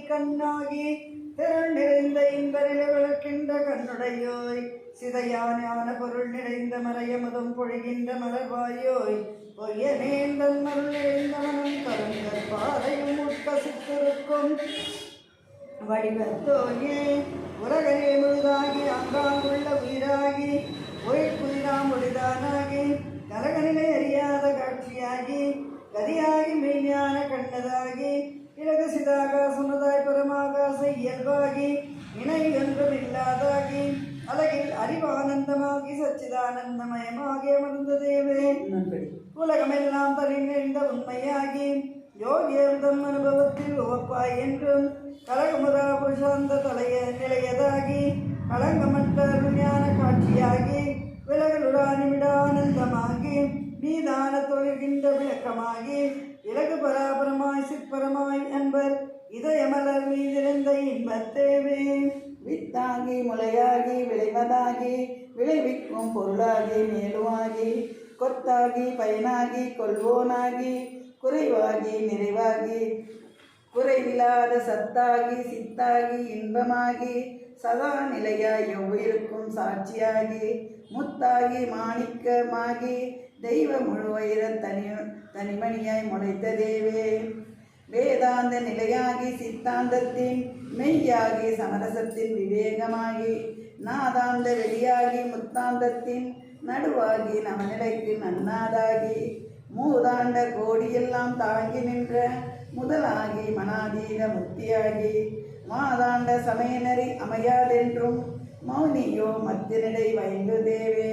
கண்ணாகி திரள் நிறைந்த இன்பரில விளக்கின்ற கண்ணுடையோய் சிதையான பொருள் நிறைந்த மறையமுதம் பொழிகின்ற மலர்வாயோய் பொய்யனேந்தன் மருள் நிறைந்த மனம் கருங்கற் பாறையும் உட்கசித்திருக்கும் வடிவத்தோயே உலகரே முழுதாகி அங்காங்குள்ள உயிராகி உயிர்ப்புயிராம் ஒளிதானாகி கலகநிலை அறியாத காட்சியாகி கதியாகி மெய்ஞான கண்ணதாகி இலகு சிதாகாசமுதாய் பரமாகாச இயல்பாகி இணை ஒன்றும் இல்லாதாகி அழகில் அறிவானந்தமாகி சச்சிதானந்தமயமாகி அமர்ந்த தேவே உலகமெல்லாம் தனிந்த உண்மையாகி யோகியர்தம் அனுபவத்தில் உவப்பாய் என்றும் கலகமுதா புருஷாந்த தலைய நிலையதாகி களங்கமற்ற ஞான காட்சியாகி விலகலுடா நிமிடானந்தமாகி நீதான தொழில்கின்ற விளக்கமாகி இலகு பராபரமாய் சிற்பரமாய் அன்பர் இதயமலர் மீதிருந்த இன்பத்தேவே வித்தாகி முளையாகி விளைவதாகி விளைவிக்கும் பொருளாகி மேலுமாகி கொத்தாகி பயனாகி கொள்வோனாகி குறைவாகி நிறைவாகி குறைவில்லாத சத்தாகி சித்தாகி இன்பமாகி சதா நிலையாய் எவ்வுயிருக்கும் சாட்சியாகி முத்தாகி மாணிக்கமாகி தெய்வ முழுவயிர தனிமணியாய் முளைத்த தேவே வேதாந்த நிலையாகி சித்தாந்தத்தின் மெய்யாகி சமரசத்தின் விவேகமாகி நாதாந்த வெளியாகி முத்தாந்தத்தின் நடுவாகி நவநிலைக்கு நன்னாதாகி மூதாண்ட கோடியெல்லாம் தாங்கி நின்ற முதலாகி மனாதீத முக்தியாகி மாதாண்ட சமயனரி அமையாதென்றும் மௌனியோ மத்தியனிடை வைந்து தேவே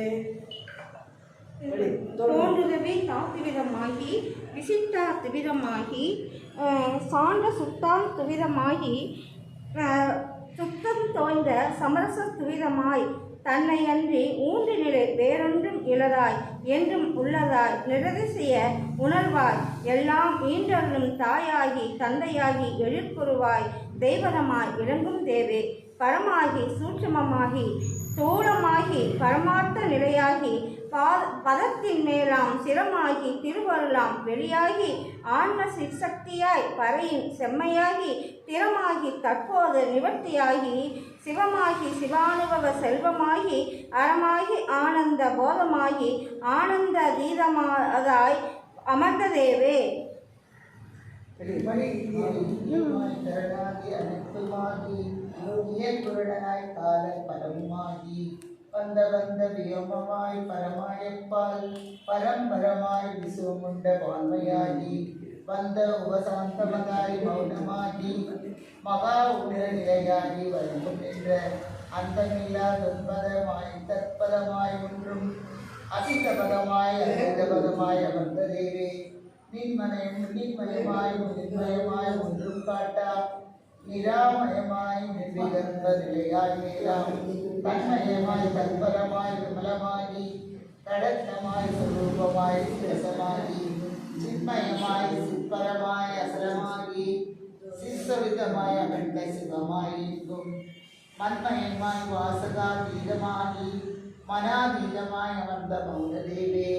தோன்றுகவே தாத்துவிதமாகி விசிட்டா துவிதமாகி சான்ற சுத்தான் துவிதமாகி சுத்தம் தோய்ந்த சமரச துவிதமாய் தன்னை அன்றி ஊன்று நிலை வேறொன்றும் இலதாய் என்றும் உள்ளதாய் நிரதிசைய உணர்வாய் எல்லாம் ஈன்றருளும் தாயாகி தந்தையாகி எழிற்குருவாய் தெய்வதமாய் இறங்கும் தேவே பரமாகி சூட்சமமாகி தூளமாகி பரமார்த்த நிலையாகி பதத்தின் மேலாம் சிரமாகி திருவருளாம் வெளியாகி ஆன்ம சிற்சக்தியாய் பறையின் செம்மையாகி திறமாகி தற்போது நிவர்த்தியாகி சிவமாகி சிவானுபவ செல்வமாகி அறமாகி ஆனந்த போதமாகி ஆனந்த அதீதமாதாய் அமர்ந்த தேவே வந்த வியோமமாய் பரமாயப்பால் பரம்பரமாய் விசுவமுண்ட வான்மையாகி வந்த உபசாந்தமதாய் மௌனமாகி மகா உணர நிலையாகி வழங்கும் என்ற அந்தமில்லா தொன்பதமாய் தற்பதமாய் ஒன்றும் அதிகபதமாய் அதிகபதமாய் அமர்ந்த தேவே நின்மயமாய் நிர்மயமாய் ஒன்றும் காட்டா நிராமயமாய் நிர்விகந்த நிலையாய் மேலாம் தன்மயமாய் தற்பரமாய் விமலமாகி கடத்தமாய் சுரூபமாய் ரசமாகி சின்மயமாய் சிற்பரமாய் அசரமாகி சிஸ்வவிதமாய் அகண்ட சிவமாய் இருக்கும் மன்மயமாய் வாசகாதீதமாகி மனாதீதமாய் அமர்ந்த மௌன தேவே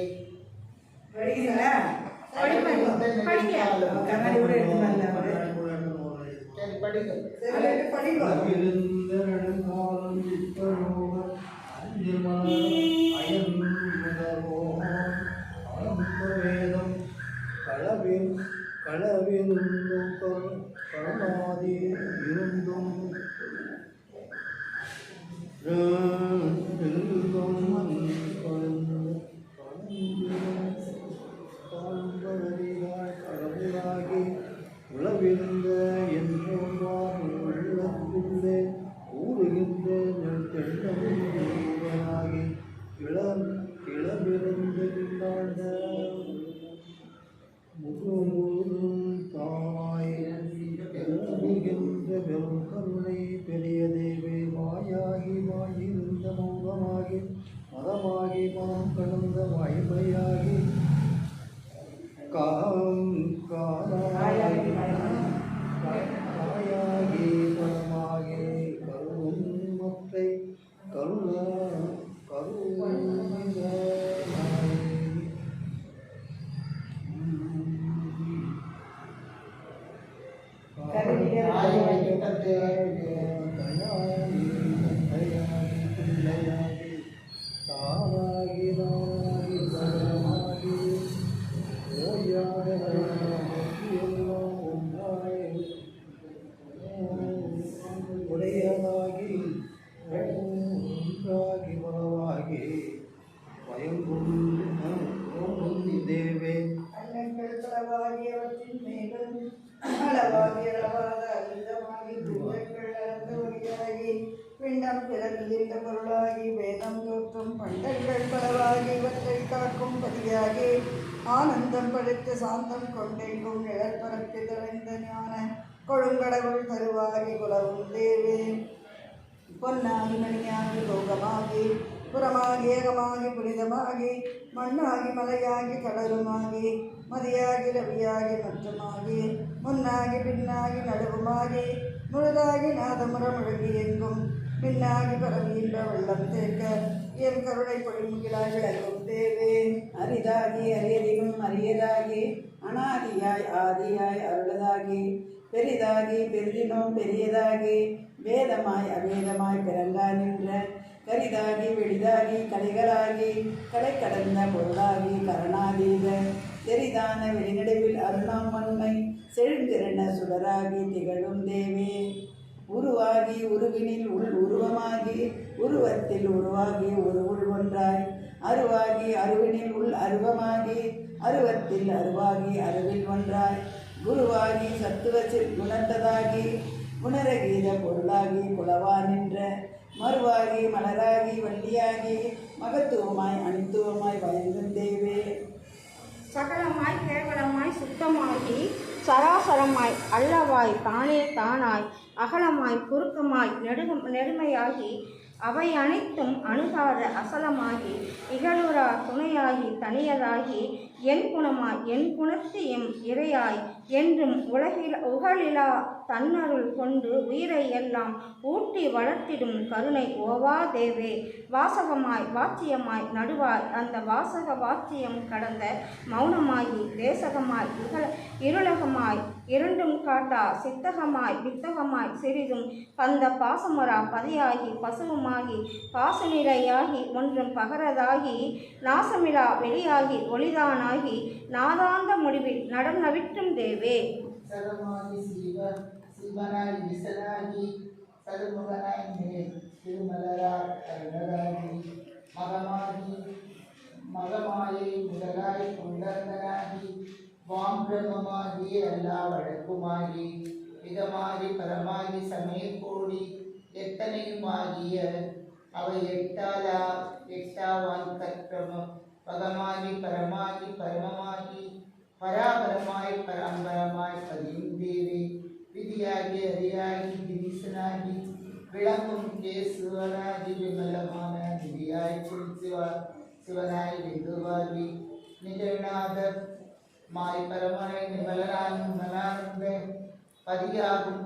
உளவிருந்த உள்ளத்துள்ளே ஊறுகின்ற தென்னமாகி இளமிருந்த முழுமுழுதும் தாய் பெருகின்ற பெரும் வெல்கின்ற பொருளாகி வேதம் தோற்றும் பண்டங்கள் பலவாகி இவற்றை காக்கும் பதியாகி ஆனந்தம் படைத்து சாந்தம் கொண்டெங்கும் நிழல் பரப்பி தொலைந்த ஞான கொழுங்கடவுள் தருவாகி குலவும் தேவே பொன்னாகி மணியாகி லோகமாகி புறமாகி ஏகமாகி புனிதமாகி மண்ணாகி மலையாகி கடலுமாகி மதியாகி ரவியாகி மற்றுமாகி முன்னாகி பின்னாகி நடுவுமாகி முழுதாகி நாதமுற முழங்கி எங்கும் பின்னாகி பரவின்ற வெள்ளம் தேக்க என் கருணை பொழிமுகிலாய் விளக்கும் தேவே அரிதாகி அரியதிலும் அரியதாகி அனாதியாய் ஆதியாய் அருளதாகி பெரிதாகி பெரிதினும் பெரியதாகி வேதமாய் அவேதமாய் பிறங்கா நின்ற கரிதாகி வெளிதாகி கலைகளாகி கலை கடந்த பொருளாகி கரணாதீத தெரிதான வெளிநடுவில் அருணாமன்மை செழுந்திரன சுடராகி திகழும் தேவே உருவாகி உருவினில் உள் உருவமாகி உருவத்தில் உருவாகி உருவுள் ஒன்றாய் அருவாகி அருவினில் உள் அருவமாகி அருவத்தில் அருவாகி அருவில் ஒன்றாய் குருவாகி சத்துவத்தில் குணத்ததாகி குணரகீத பொருளாகி குலவா நின்ற மறுவாகி மலராகி வள்ளியாகி மகத்துவமாய் அனித்துவமாய் பயந்தும் தேவே சகலமாய் கேவலமாய் சுத்தமாகி சராசரமாய் அல்லவாய் தானே தானாய் அகலமாய் குறுக்கமாய் நெடுமையாகி அவை அனைத்தும் அணுகாத அசலமாகி இகழுரா துணையாகி தனியதாகி என் குணமாய் என் குணத்து எம் இறையாய் என்றும் உகழிலா தன்னருள் கொண்டு உயிரை எல்லாம் ஊட்டி வளர்த்திடும் கருணை ஓவா தேவே வாசகமாய் வாச்சியமாய் நடுவாய் அந்த வாசக வாச்சியம் கடந்த மௌனமாகி தேசகமாய் இருளகமாய் இரண்டும் காட்டா சித்தகமாய் வித்தகமாய் சிறிதும் பந்த பாசமுறா பதியாகி பசுவுமாகி பாசநிலையாகி ஒன்றும் பகரதாகி நாசமிலா வெளியாகி ஒளிதானாகி நாதாந்த முடிவில் நடம் நவிற்றும் தேவே சரமாகி சிவனாய் விசனாகி சருமுகனாய் திருமலரார் அருணராகி மகமாயை முதலாய் குண்டந்தனாகி வாம்பிரமமாகி எல்லா வழக்குமாகி மிகமாகி பரமாகி சமயக்கோடி எத்தனையுமாகிய அவை எட்டாவான் கற்றமும் பகமாகி பரமாகி பரமமாகி பராபரமாய் பராம்பரமாய் பதியும் தேவி விதியாகி அரியாகி திரிசனாகி விளங்கும் கேசுவனாகி விமலமான திதியாய் சிவனாய் விந்துவாகி நிகழ்நாத மாய் பரமாய் நிமலரானந்த பதியாகும்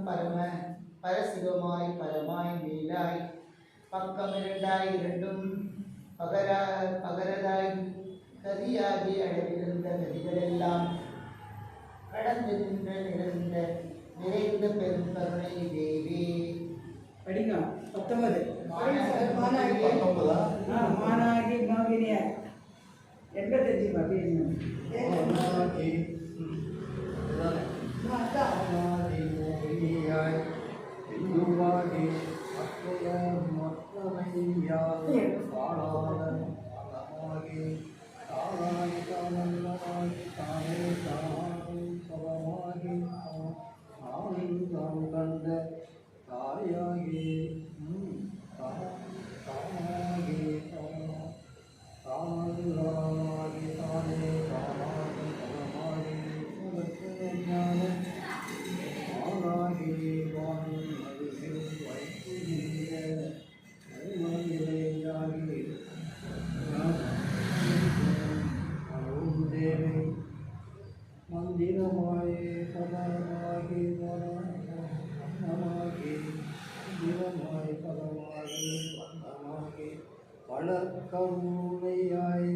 பரசிவமாய் பரமாய் மேலாய் பக்கமிரண்டாய் இரண்டும் பகரதாகி கதியாகி அளவிருந்த கதிகளெல்லாம் கடந்து நின்ற நிறைந்த பெரும் கருணை தேவி படிக்கலாம் 19 19 மானாகி மோகினியா 85 பாப்பியணும் மோகினியாய் இந்துவாகி மற்றமையாகி தானாகி தானல்லமாகி தானே தானே பவமாகி நானும் தான் கண்ட தாயாகி தானாகி தானாகி தானே தானாகி பவமாகி ஞான ஆனாகி வானும் அருகில் வைப்புகின்ற நிலையாகி தேவி மந்திரமாயே பதமாகி வண்ணமாகி மந்திரமாய் பதமாகி வண்ணமாகி வளர்க்கருணையாய்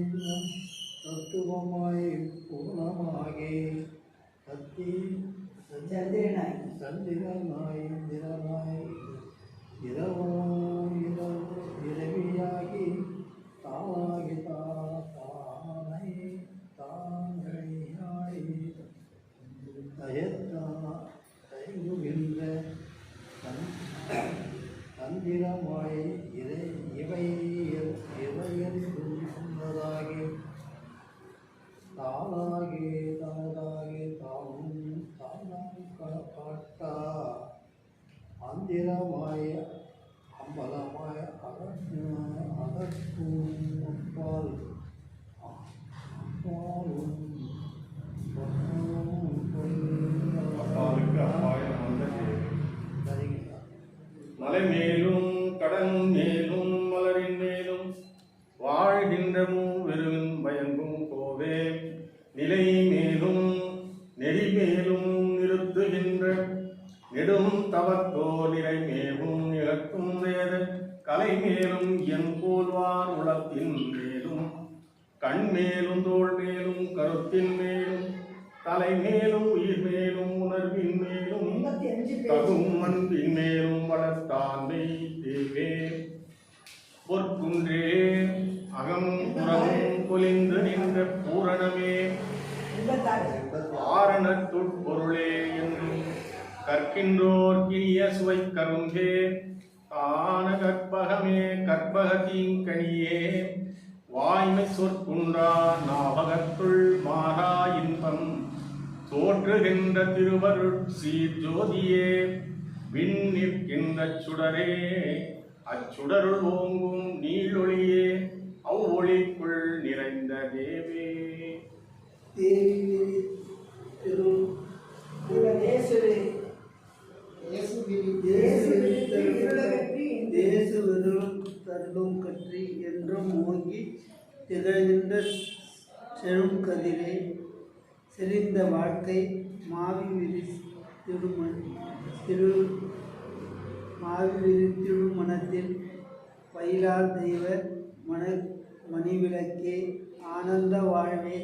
தத்துவமாய் பூர்ணமாகி சக்தி சந்திரனாய் சந்திரனாய் இந்திரனாய் இரவியாகி தானாகி தானை தானையாய் தயங்குகின்ற தந்திரமாய் இவையென்றும் சொன்னதாகி தானாகி தனதாகி தானும் தானாய் காட்டா மந்திரமாய் அம்பலமாய் பால் அப்பாலுக்கு அப்பாயம் வந்த தேவி. மலை மேலும் கடல் மேலும் மலரின் மேலும் வாழ்கின்ற மூவெருவின் பயங்கும் கோவே, நிலை மேலும் நெறி மேலும் நிறுத்துகின்ற நெடும் தவத்தோ நிறை மேவும் நிகழ்த்தும் வேத கலை மேலும் என் போல்வார் உளத்தின் மேலும் கண் மேலும் தோள் மேலும் கருத்தின் மேலும் தலை மேலும் உயிர் மேலும் உணர்வின் மேலும் தகும் அன்பின் மேலும் வளர்த்தாண்மை தேவே. பொற்குன்றே அகம் புறம் பொலிந்து நின்ற பூரணமே, ஆரணத்துட்பொருளே என்றும் கற்கின்றோர் கிணிய சுவை கரும்பே, காண கற்பகமே கற்பகத்தீங்கனியே, வாய்மை சொற்குன்றா நாவகத்துள் மாறா இன்பம் தோற்றுகின்ற திருவருட் சீர்ஜோதியே, விண் நிற்கின்ற சுடரே அச்சுடருள் ஓங்கும் நீளொளியே, அவ்வொளிக்குள் நிறைந்த தேவே. தேவி திரு இயேசுவே தேசுவரும் தருளும் கற்றி என்றும் ஓங்கி திகழ்கின்ற செழும் கதிரே, செறிந்த வாழ்க்கை மாவி விரித்திடும் மனத்தில் பயிலார் தெய்வ மணிவிளக்கே, ஆனந்த வாழ்வே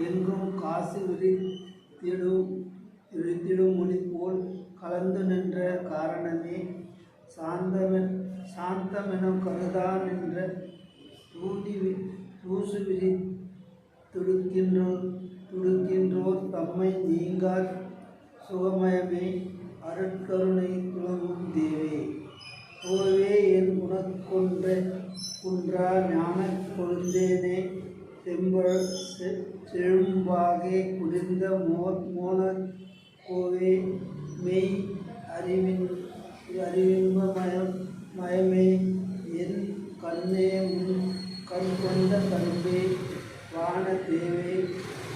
எங்கும் காசு விரித்திடும் மொழி போல் கலந்து நின்ற காரணமே, சாந்தமெனும் கருதா நின்ற தூசு விரி துடுக்கின்றோர் தம்மை நீங்கார் சுகமயமே, அருட்கருணை துளங்கும் தேவே. கோவே என் குணக்கொன்ற குன்றா ஞான கொழுந்தேனே, செழும்பாகே குளிர்ந்த மோன கோவே, மெய் அறிவின்பமயமே, என் கண்ணே உன் கண் கொண்ட கரும்பே, வான தேவே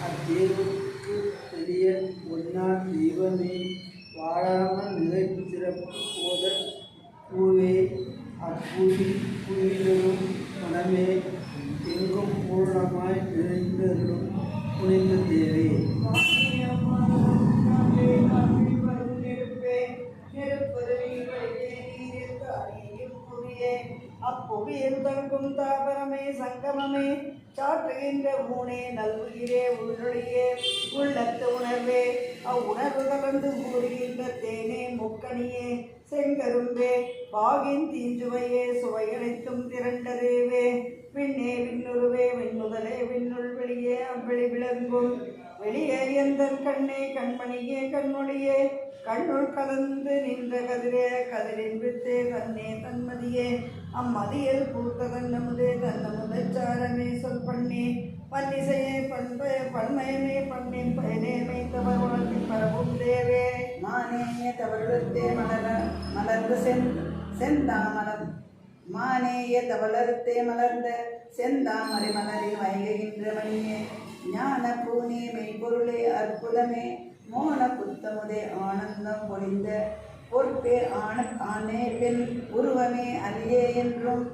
அத்தேவுக்கு பெரிய ஒன்னா தெய்வமே, வாழாமல் நிலைத்திறப்பு போத பூவே, புவியிலும் மனமே எங்கும் பூர்ணமாய் நிறைந்தருளும் புனித தேவே. அப்புவியில் தங்கும் தாபரமே சங்கமமே, சாற்றுகின்ற ஊனே நல்வுயிரே உள்ளொழியே, உள்ளத்து உணர்வே அவ்வுணர்வு கலந்து கூறுகின்ற தேனே முக்கணியே, செங்கரும்பே பாகின் தீஞ்சுவையே சுவையனைத்தும் திரண்ட தேவே. விண்ணே விண்ணுருவே விண்முதலே விண்ணுள் வெளியே அவ்வெளி விளங்கும் வெளியே எந்தன் கண்ணே கண்மணியே கண்மொழியே, கண்ணுள் கலந்து நின்ற கதிரே கதிரின் வித்தே தன்னே தன்மதியே, அம்மதியில் பூத்த தன்னமுதே தன்னமுதச்சாரமே சொல் பண்ணே, பன்னிசையே பன்மயமே பண்ணின் பயனே மைத்தவர் உலகின் பரவும் தேவே. மானேய தவழுத்தே மலர்ந்து செந்தாமரம் மானேய தவளருத்தே மலர்ந்த செந்தாமரை மலரில் வைகின்ற மணியே, ஞான பூனே மெய்ப்பொருளே அற்புதமே, மோன புத்தமுதே ஆனந்தம் பொழிந்த பொற்பே ஆனே பெண் உருவமே அலியே என்றும்,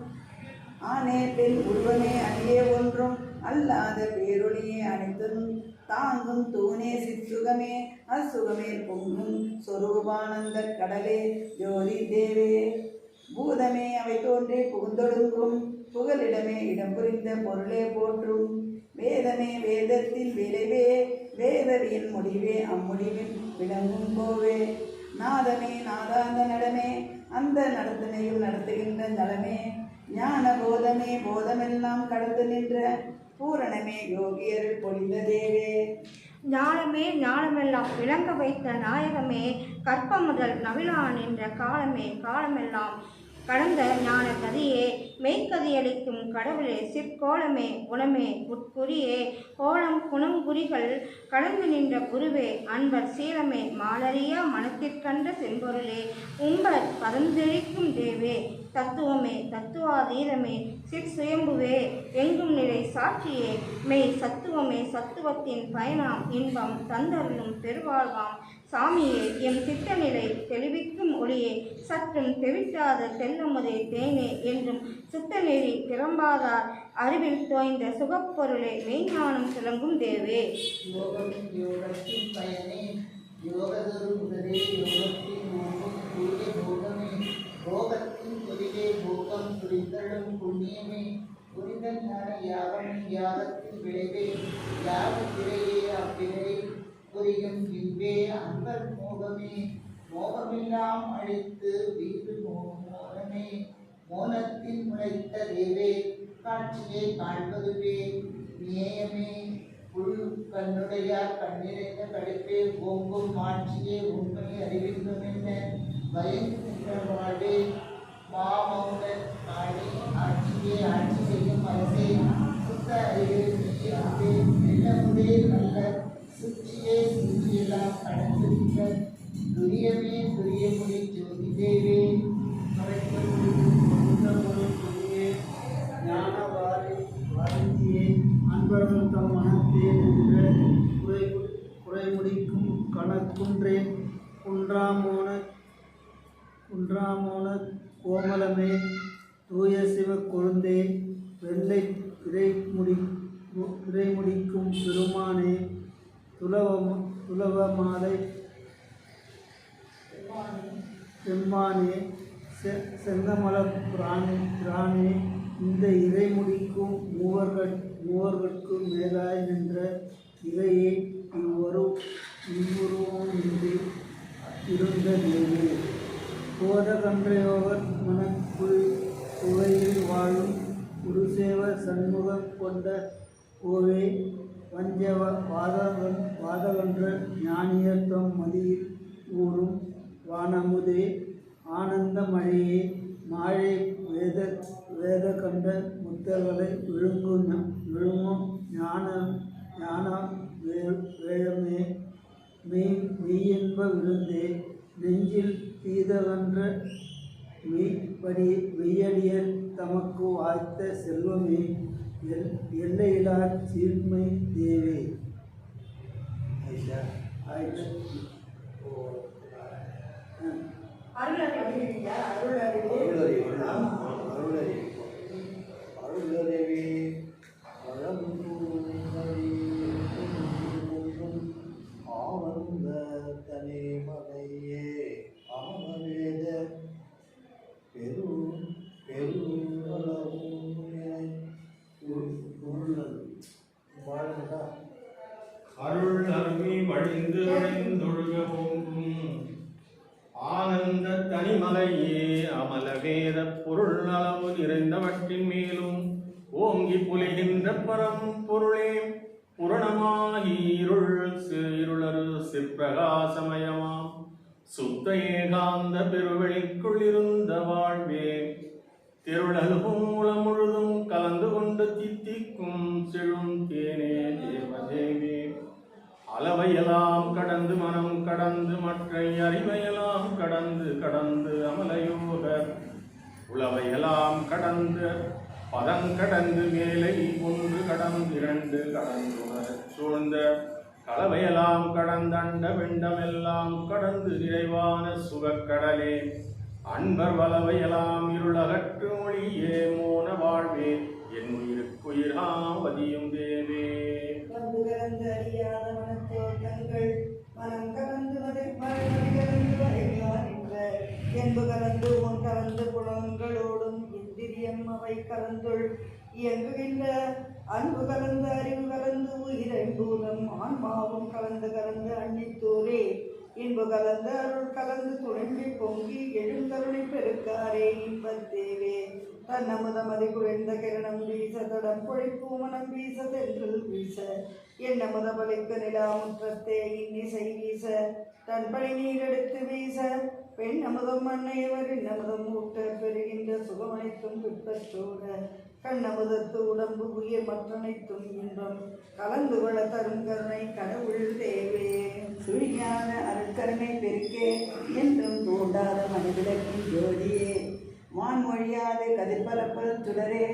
ஆனே பெண் உருவமே அலியே ஒன்றும் அல்லாத பேரொழியே அனைத்தும் தாங்கும் தூணே சிற்சுகமே அசுகமே பொங்கும் சொரூபானந்த கடலே ஜோதி தேவே. பூதமே அவை தோன்றி புகுந்தொடுங்கும் புகலிடமே இடம் புரிந்த பொருளே போற்றும், வேதமே வேதத்தின் விளைவே வேதவியின் முடிவே அம்முடிவின் விளங்கும் கோவே, நாதமே நாதாந்த நடமே அந்த நடத்தினையும் நடத்துகின்ற நலமே, ஞான போதமே போதமெல்லாம் கடந்து நின்ற பூரணமே யோகியர்கள் பொழிந்த தேவே. ஞானமே ஞானமெல்லாம் விளங்க வைத்த நாயகமே, கற்ப முதல் நவிலான் என்ற காலமே காலமெல்லாம் கடந்த ஞான கதியே, மெய்க்கதியளிக்கும் கடவுளே சிற்கோலமே குணமே உட்குறியே, கோலம் குணம் குறிகள் கடந்து நின்ற குருவே அன்பர் சீலமே மாலரியா மனத்திற்கண்ட செம்பொருளே, உம்பர் பதந்தெளிக்கும் தேவே. தத்துவமே தத்துவாதீதமே சிற்சுயம்புவே எங்கும் நிலை சாட்சியே மெய் சத்துவமே சத்துவத்தின் பயனாம் இன்பம் தந்தருளும் பெருவாழ்வாம் சாமியே எம் திட்டநிலை தெளிவிக்கும் ஒளியே சற்றும் தெவிட்டாத தெல்லமுதே தேனே என்றும் சுத்தநெறி திறம்பாதார் அறிவில் தோய்ந்த சுகப்பொருளே மெய்ஞானம் துலங்கும் தேவே. யோகமின் யோகத்தின் பயனே யோகதொரு முதலே யோகத்தின் ஓகம் தூய போகமே போகத்தின் தொழிலே போகம் புரிந்தழும் புண்ணியமே புரிந்த ஞான யாகம் யாகத்தின் விளைவே யாகத்திரையே அவ்விரை புரியும் இன்பே அன்பர் மோகமே மோகமெல்லாம் அழித்து வீடு மோனமே மோனத்தில் முளைத்த தேவே காட்சியை காண்பதுவே நேயமே புல் கண்ணுடையார் கண்ணிறைந்த கடுப்பே ஓங்கும் ஆட்சியே உண்மை அறிவிக்கும் என்ன பயங்கின்ற வாழ்வே மாமௌன ஆடி ஆட்சியே ஆட்சி செய்யும் அரசே சுத்த அறிவே நீயே நிலமுதே நல்ல சுற்றியே சுற்றியெல்லாம் கடந்திருக்க துரியமே துரியமுடி ஜோதி தேவே ஞான வாரிதியே அன்பர்கள் தம் மனத்தே நின்ற குறைமுடிக்கும் கணக்குன்றே குன்றாமோன கோமலமே தூய சிவ கொழுந்தே வெள்ளை இறைமுடிக்கும் பெருமானே துலவ மாலை செம்மானே செங்கமல பிரானே இந்த இறைமுடிக்கும் மூவர்கட்கும் மேலாய் நின்ற இறையே இவ்வுருவம் இன்றி இருந்த தேவே கோதகன்றையோவர் மனக்குவையில் வாழும் குருசேவ சண்முகம் கொண்ட கோவே வஞ்ச வாதகன்ற ஞானியத்தம் மதியில் ஊறும் வானமுதே ஆனந்த மழையே மாழை வேத கண்ட முத்தர்களை விழுங்கும் ஞான வேழமே மெய்யென்ப விருந்தே நெஞ்சில் தீதகன்ற மெய்யடியர் தமக்கு வாய்த்த செல்வமே எல்லையிலா சீர்மை தேவே. அருளறிவே ஆனந்த தனிமலையே அமவேத அருள் அருவி வழிந்து வழிந்தொழுக ஓங்கும் ஆனந்த தனிமலையே அமலவேத பொருள் அளவு நிறைந்தவற்றின் மேலும் ஓங்கி புலிகின்ற பரம் பொருளே புரணமாகி இருளரு சிற்பிரகாசமயமாம் சுத்த ஏகாந்த பெருவெளிக்குள் இருந்த வாழ்வே திருளல் மூலம் முழுதும் கலந்து கொண்டு தித்திக்கும் செழும் தேனே தேவதேவே அளவையெல்லாம் கடந்து மனம் கடந்து மற்றை அறிவையெல்லாம் கடந்து அமலயோகர் உளவையெல்லாம் கடந்து பதங்கடந்து மேலை ஒன்று கடந்து இரண்டு கடந்து சூழ்ந்த களவையெல்லாம் கடந்தண்ட வெண்டமெல்லாம் கடந்து நிறைவான சுகக்கடலே அன்பர் வளவையெல்லாம் இருளகற்று மொழியே மோன வாழ்வே என் உயிருக்குயிராவதியும் தேவே. வந்து கலந்து அறியாத மனத்தோட்டங்கள் மனம் கலந்து வரைகின்ற என்பு கலந்து உன் கலந்து புலங்களோடும் இந்திரியம் அவை கலந்துள் இயங்குகின்ற அன்பு கலந்து அறிவு கலந்து உயிரம்பூதம் ஆன்மாவும் கலந்து அன்னித்தூரே இன்பு கலந்து அருள் கலந்து துளம்பி பொங்கி எழுந்தருளை பெருக்காரே இன்பத்தேவே தன்னமுதமதி குறைந்த கிரணம் வீச தடம் பொழிப்பு மனம் வீச தென்றல் வீச என்னமுதபலிக்கு நிலாமுற்றத்தே இன்னிசை வீச தன்பழி நீர் எடுத்து வீச பெண் அமுதம் மண்ணையவர் இன்னமுதம் ஊட்ட பெறுகின்ற சுகமனைத்தும் பிற்பற்றோட கண்ணமுதத்து உடம்பு உயிர் மற்றனைத்தும் இன்பம் கலந்து கொள்ள தரும் கருணை கடவுள் தேவே சுழிஞான அருட்கருணை பெருக்கே என்றும் தூண்டாத மனிதர்களின் ஜோதியே மான் மொழியாத கதிர்பரப்பல் சுடரே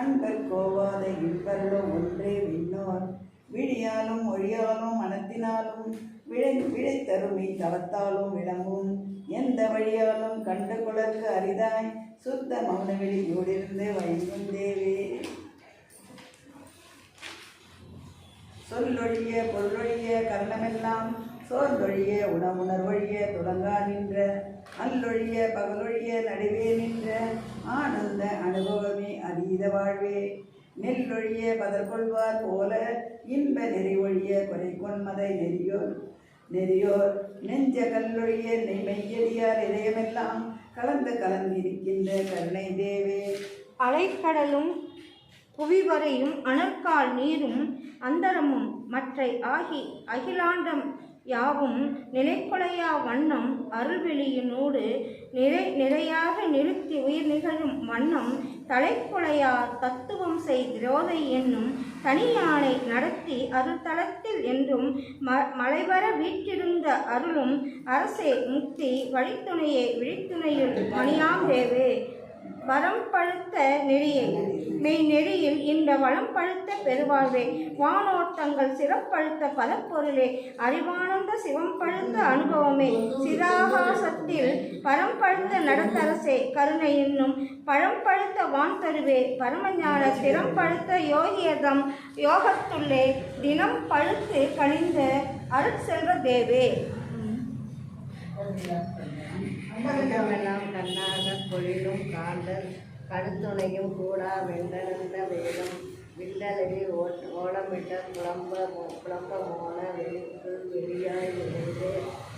அன்பர் கோவாத இன்பருளோ ஒன்றே விண்ணோர் விழியாலும் மொழியாலும் மனத்தினாலும் விழை தருமி தவத்தாலும் விளங்கும் எந்த வழியாலும் கண்டு குலர்க்கு அரிதாய் சுத்த மௌனவெளியோடிருந்து வைகும் தேவே. சொல்லொழிய பொருளொழிய கர்ணமெல்லாம் சோர்ந்தொழிய உணவுணர்வொழிய தொடங்கா நின்ற அல்லொழிய பகலொழிய நடுவே நின்ற ஆனந்த அனுபவமே அதீத வாழ்வே. நெல்லொழிய பதற்கொள்வார் போல இன்ப நெறி ஒழிய குறை கொன்மதை நெறியோர் நெஞ்ச கல்லொழிய மெய்யடியார் இதயமெல்லாம் கலந்திருக்கின்ற கருணை தேவே. அலைக்கடலும் புவிவரையும் அனற்கால் நீரும் அந்தரமும் மற்றை ஆகி அகிலாண்டம் யாவும் நிலைக்குலையா வண்ணம் அருள்வெளியினோடு நிறையாக நிறுத்தி உயிர் நிகழும் வண்ணம் தலைக்குலையா தத்துவம் செய்திரோதை என்னும் தனியானை நடத்தி அருள்தலத்தில் என்றும் மலைவர வீற்றிருந்த அருளும் அரசே முக்தி வழித்துணையே விழித்துணையில் மணியாம் தேவே. வரம் பழுத்த நெறியை மெய் நெறியில் இந்த வளம் பழுத்த பெருவாழ்வே. வானோட்டங்கள் சிறப்பழுத்த பதப்பொருளே அறிவானந்த சிவம் பழுத்த அனுபவமே. சிராகாசத்தில் பரம் பழுத்த நடத்தரசே கருணை என்னும் பழம் பழுத்த வான் தருவே. பரமஞான திறம் பழுத்த யோகியதம் யோகத்துள்ளே தினம் பழுத்து கனிந்த அருட்செல்வ தேவே. அண்டமெல்லாம் கண்ணாக பொழிலும் காந்தர் கடுத்துணையும் கூடா வெண்டனந்த வேதம் வில்லலவி ஓலமிட்ட குழம்ப மோன வெளிக்குள் வெளியாய் விளைந்து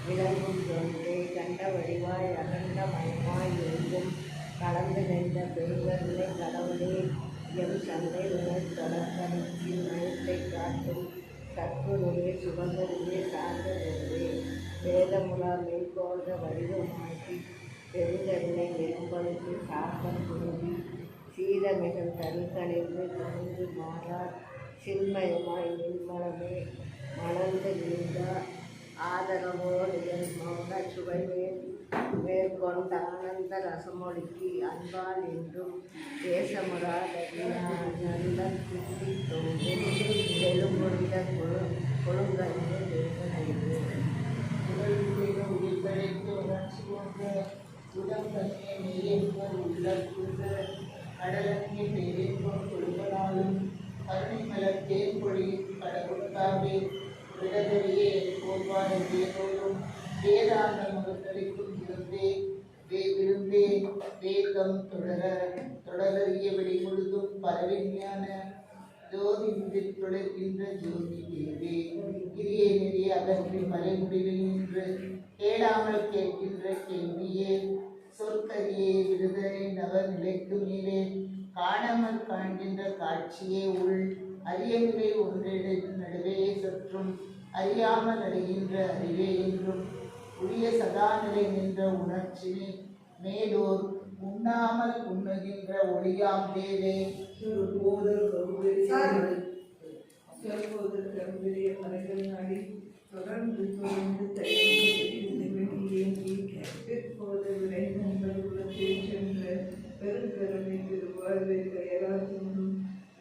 விளங்கும் தொன்றே கண்ட வடிவாய் அகண்ட மயமாய் எங்கும் கலந்து நின்ற பெருங்கருணை கடவுளே. எம் சந்தை உணர் தொடர்பணியின் நயத்தை காட்டும் சத்குருவே சுகந்தருவே சார்ந்தே. வேதமுலா மேற்கோள்க வடிவமாக்கி பெருங்கருணை மேம்படுத்தி சாப்பம் குருவி சீரமிகள் தருக்கணிந்து கணிந்து மாறார் சின்மயமாய் நின்மலமே மணந்து விழுந்தார் ஆதரவோடு என் மௌன சுவைமேல் மேற்கொண்ட ஆனந்த ரசமொழிக்கு அன்பால் என்றும் தேசமுறாதன் குத்தி தோன்றும் தெலுங்குண்ட கொழுங்கன்று தேவனையே. உயிர்த்தழைத்து உணர்ச்சி கொண்ட உடம்பே மெய்யென்போர் உள்ளற்குள்ள கடலங்கே பேரென்போர் கொடுப்பதாலும் கருணை மலர் தேர்பொழியின் கடவுட்காவே விடதறியே போல்வான தேரோடும் வேதாந்த முகத்தளிக்கும் விருந்தே வேகம் தொடரறிய வெளி முழுதும் பரவிஞான ஜோதி முதிர் தொடர்கின்ற ஜோதி தேவே. கிரியை நெறிய அகற்றி மறைமுடிவில் நின்று கேளாமல் கேட்கின்ற கேள்வியே சொற்கரியே விடுதலை நவர் நிலைக்கு மேலே காணாமல் காண்கின்ற காட்சியே உள் அறியவில்லை ஒன்றின் நடுவே சற்றும் அறியாமல் அறிகின்ற அறிவே என்றும் உரிய சதாநிலை நின்ற உணர்ச்சி மேலோர் உண்ணாமல் உண்ணுகின்ற ஒளியாம் தேவே. மலைகள் நாடி தொடர்ந்து வெளியேங்கி பிற்போது விளைந்தங்கள் குலத்தில் சென்ற பெருங்கருணை திருவாழ்வை பெயராகும்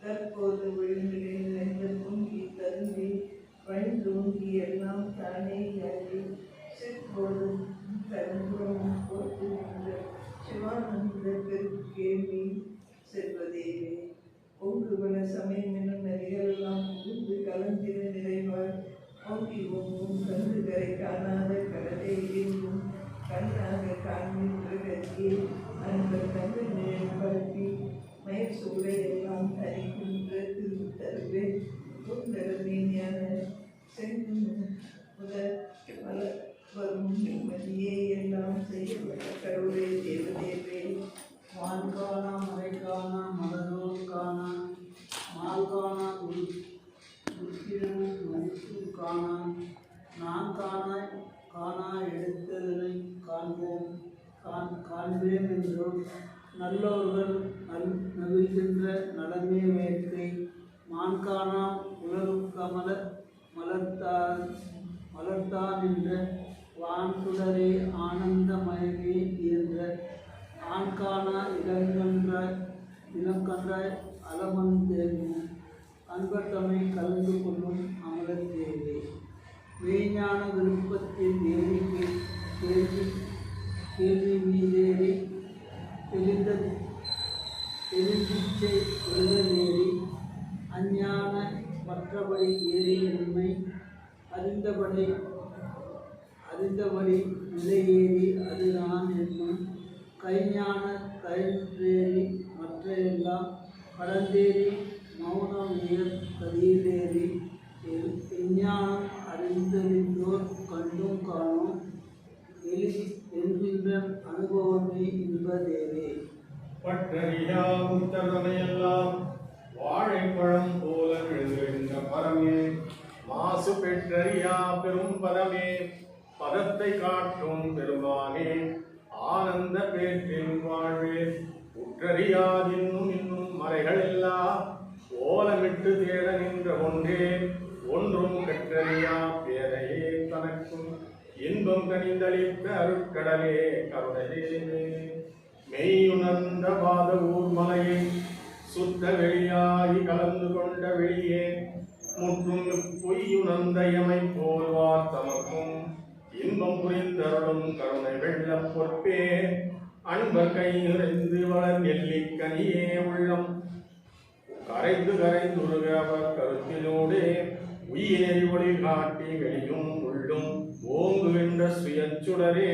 தற்போது விழுந்திலே நினைந்த பொங்கி தருந்தி வழிந்தோங்கி எல்லாம் தானே யாரி சிற்போது தரம்புறம் போட்டு நின்ற சிவானந்த பெருக்கேமி செல்வதேவே. ஓங்குவன சமயம் என்னும் நதிகளெல்லாம் புகுந்து கலந்திர நிறைவாய் ஓங்கி ஓங்கும் கந்துகரை காணாத கடலை எங்கும் கண்ணாக காண்கின்ற கதியே அன்பர் தந்து நிழற்பரப்பி மயிர் சூளை எல்லாம் தரிக்கின்ற திருத்தருவே. சுந்தரமீனியான முதல் வரும் நிம்மதியே எல்லாம் செய்யப்பட்ட கடவுளே தேவதேவே. வான்கானா மறைக்கானா மலரோர் காணா மால்கானா உருத்திரன் மதிப்பு காணா நான் காணா எடுத்ததனை காண்பேன் என்றும் நல்லோர்கள் நவிழ்கின்ற நலமே வேட்கை மான்கானா உலரும் கமல மலர்த்தான் என்ற வான் சுடரே ஆனந்தமயமே என்ற நான் காணா இளங்கன்ற அலமந்தேனும் அன்பர்தமை கலந்து கொள்ளும் அமலத்தேவே மெய்ஞான விருப்பத்தில் ஏறி கேள்வி மீதேறி தெளிந்தீச்சை எழுதலேறி அஞ்ஞான மற்றபடி ஏறி என்மை அறிந்தபடி நிலையேறி அது நான் என்னும் கைஞான கயிற்றேறி மற்றையெல்லாம் கடந்தேறி மௌனம் உயர் கதியிலேறி விஞ்ஞானம் அறிந்தறிந்தோர் கண்டும் காணும் என்கின்ற அனுபவமே இன்பதேவே. பற்றறியா முத்தரமையெல்லாம் வாழைப்பழம் போல விழுகின்ற பரமே மாசு பெற்றறியா பெரும் பதமே பதத்தை காட்டும் பெருமானே ஆனந்த பேற்றின் வாழ்வே உற்றறியாதின்னும் இன்னும் மறைகள் எல்லாம் ஓலமிட்டு தேட நின்ற ஒன்றே ஒன்றும் கற்றறியா பேரையே தனக்கும் இன்பம் கனிந்தளித்த அருட்கடலே கருணையே மெய்யுணர்ந்த பாத ஊர்மலையை சுத்த வெளியாகி கலந்து கொண்ட வெளியே முற்றும் பொய்யுணர்ந்த எமை போல்வார் தமக்கும் இன்பம் புரிந்தருளும் கருணை வெள்ள பொற்பே அன்பர் கை நிறைந்து வளர் நெல்லிக்கனியே உள்ளம் கரைந்துருக அவர் கருத்தினோடே உயிரேறி ஒளி காட்டி வெளியும் உள்ளும் ஓங்குகின்ற சுயச்சுடரே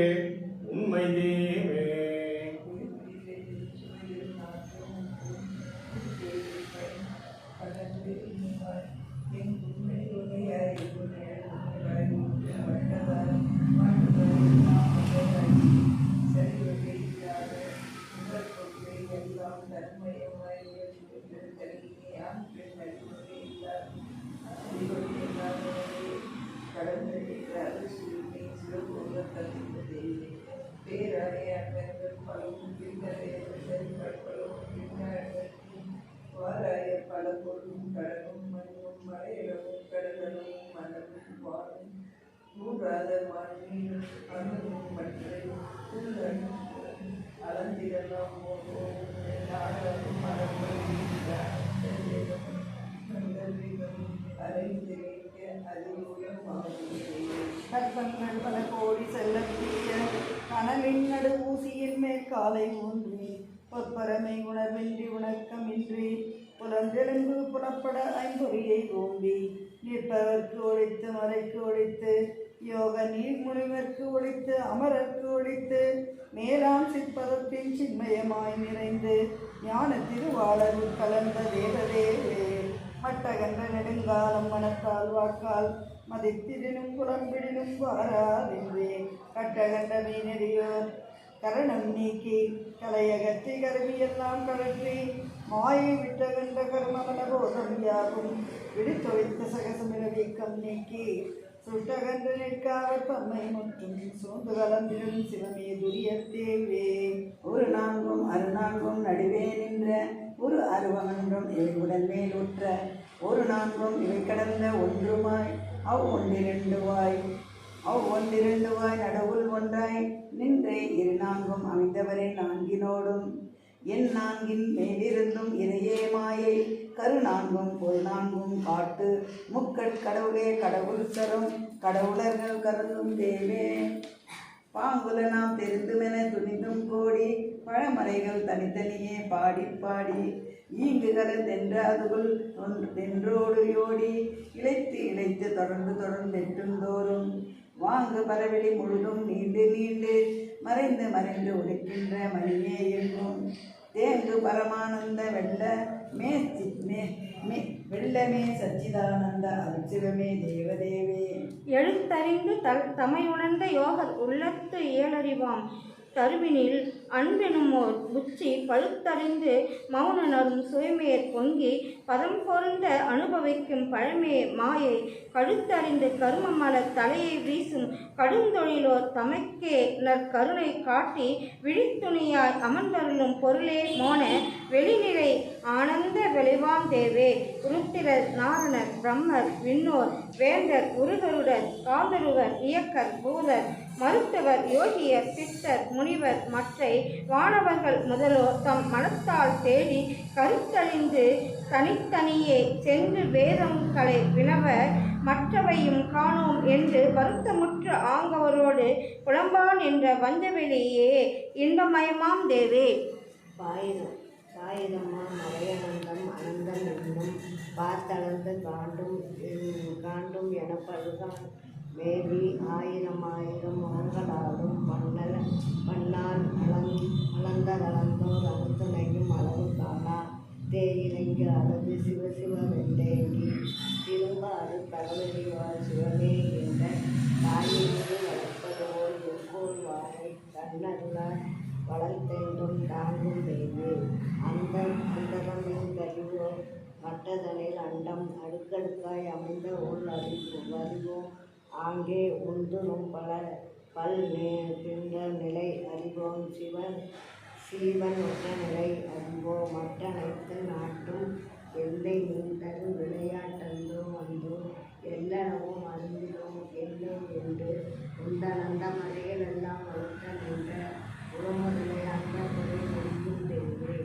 உண்மை தேவே. கற்பங்கள் பல கோடி செல்லக்கூடிய கனலின் நடு ஊசியின் மேல் காலை ஊன்றி பொற்பரமை உணர்வின்றி உணக்கமின்றி புலந்தெலும்பு புலப்பட ஐம்பொறியை ஓம்பி நிற்பவர்க்கு ஒழித்து மறைக்கு ஒழித்து யோக நீர் முனிவர்க்கு ஒழித்து அமரர்க்கு ஒழித்து மேலாம் சிற்பதத்தின் சின்மயமாய் நிறைந்து ஞான திருவாளர் கலந்த தேவதேவே மட்டகன்ற நெடுங்காலம் மனத்தால் வாக்கால் மதித்திடினும் புலம்பிடினும் வாராதென்றே கட்டகண்ட மீனடியோர் கரணம் நீக்கி கலையகற்றி கருவியெல்லாம் கழற்றி மாயை விட்டகண்ட கர்மமன போதம் யாகும் விடுத்தொழித்த சகசமிர வீக்கம் நீக்கி சுட்டகன்று நிற்காவர் தம்மை முற்றும் சோந்து கலந்திடும் சிவமே துரியத்தேவே ஒரு நான்கும் அருநான்கும் நடுவே நின்ற ஒரு அருவமன்றும் இவை உடல் மேலுற்ற ஒரு நான்கும் இவை கடந்த ஒன்றுமாய் ஒன்றிரண்டு வாய் நடுவுள் ஒன்றாய் நின்றே இரு நான்கும் அமைந்தவரே நான்கினோடும் என் நான்கின் மேலிருந்தும் இறையே மாயை கரு நான்கும் பொல் நான்கும் காட்டு முக்கட் கடவுளே கடவுள் சரம் கடவுளர்கள் கருதும் தேவே பாங்குல நாம் தெரிந்துமென துணிந்தும் கோடி பழமறைகள் தனித்தனியே பாடி பாடி ஈங்குகள தென்றாதுகுள் தென்றோடு யோடி இழைத்து தொடர்ந்தெட்டும் தோறும் வாங்கு பரவெளி முழுதும் நீண்டு மறைந்து உரைக்கின்ற மணியே எங்கும் தேங்கு பரமானந்த வெள்ளமே சச்சிதானந்த அருச்சிவமே தேவதேவே எழுத்தறிந்து தமையுணர்ந்த யோகர் உள்ளத்து இயலறிவாம் தருவினில் அன்பெனுமோர் உச்சி பழுத்தறிந்து மௌனனரும் சுயமேற் பொங்கி பதம் பொருந்த அனுபவிக்கும் பழமே மாயை கழுத்தறிந்து கருமமல தலையை வீசும் கடுந்தொழிலோர் தமக்கே நற்கருணை காட்டி விழித்துணியாய் அமர்ந்தருளும் பொருளே மோன வெளிநிலை ஆனந்த விளைவாம் தேவே உருத்திரர் நாரணர் பிரம்மர் விண்ணோர் வேந்தர் உருகருடர் காந்தருவர் இயக்கர் பூதர் மருத்துவர், யோகியர், சித்தர், முனிவர், மற்றை வானவர்கள் முதலோர் தம் மனத்தால் தேடி கருத்தறிந்து தனித்தனியே சென்று வேதங்களை வினவ மற்றவையும் காணோம் என்று வருத்தமுற்ற ஆங்கவரோடு புலம்பான் என்ற வஞ்சவெளியே இன்பமயமாம் தேவே. பாயிரமா மலையனந்தம் அனந்தம் என்னும் பார்த்தளந்து காண்டும் எனப்படுகான் மேவி ஆயிரம் முகங்களாலும் மண்ணால் அளந்தளந்தோர் அணுத்துணையும் அளவு காணா தேயிலைங்கு அழகு சிவசிவென்றேங்கி திரும்ப அது கடவுளிவார் சிவனே என்ற தாயிலிருந்து வளர்ப்பதோர் எங்கோல் வாழை கண்ணருளார் வளர்த்தென்றும் தாங்கும் தேவி அந்தமின் கழிவோ மற்றதனில் அண்டம் அடுக்கடுக்காய் அமைந்த உள் வருவோம் ஆங்கே உந்துணும் பின்ற நிலை அறிவோம் சீவன் ஒற்ற நிலை அறிவோம் மற்றனைத்து நாட்டும் எல்லை நீண்டல் விளையாட்டந்தோ வந்தோ எல்லளவும் அறிந்திடும் எல்லும் என்று உந்தனந்த மலைகளெல்லாம் வளர்த்த நின்ற உறமுதலை அந்த முறை முடிக்கும் தேவை.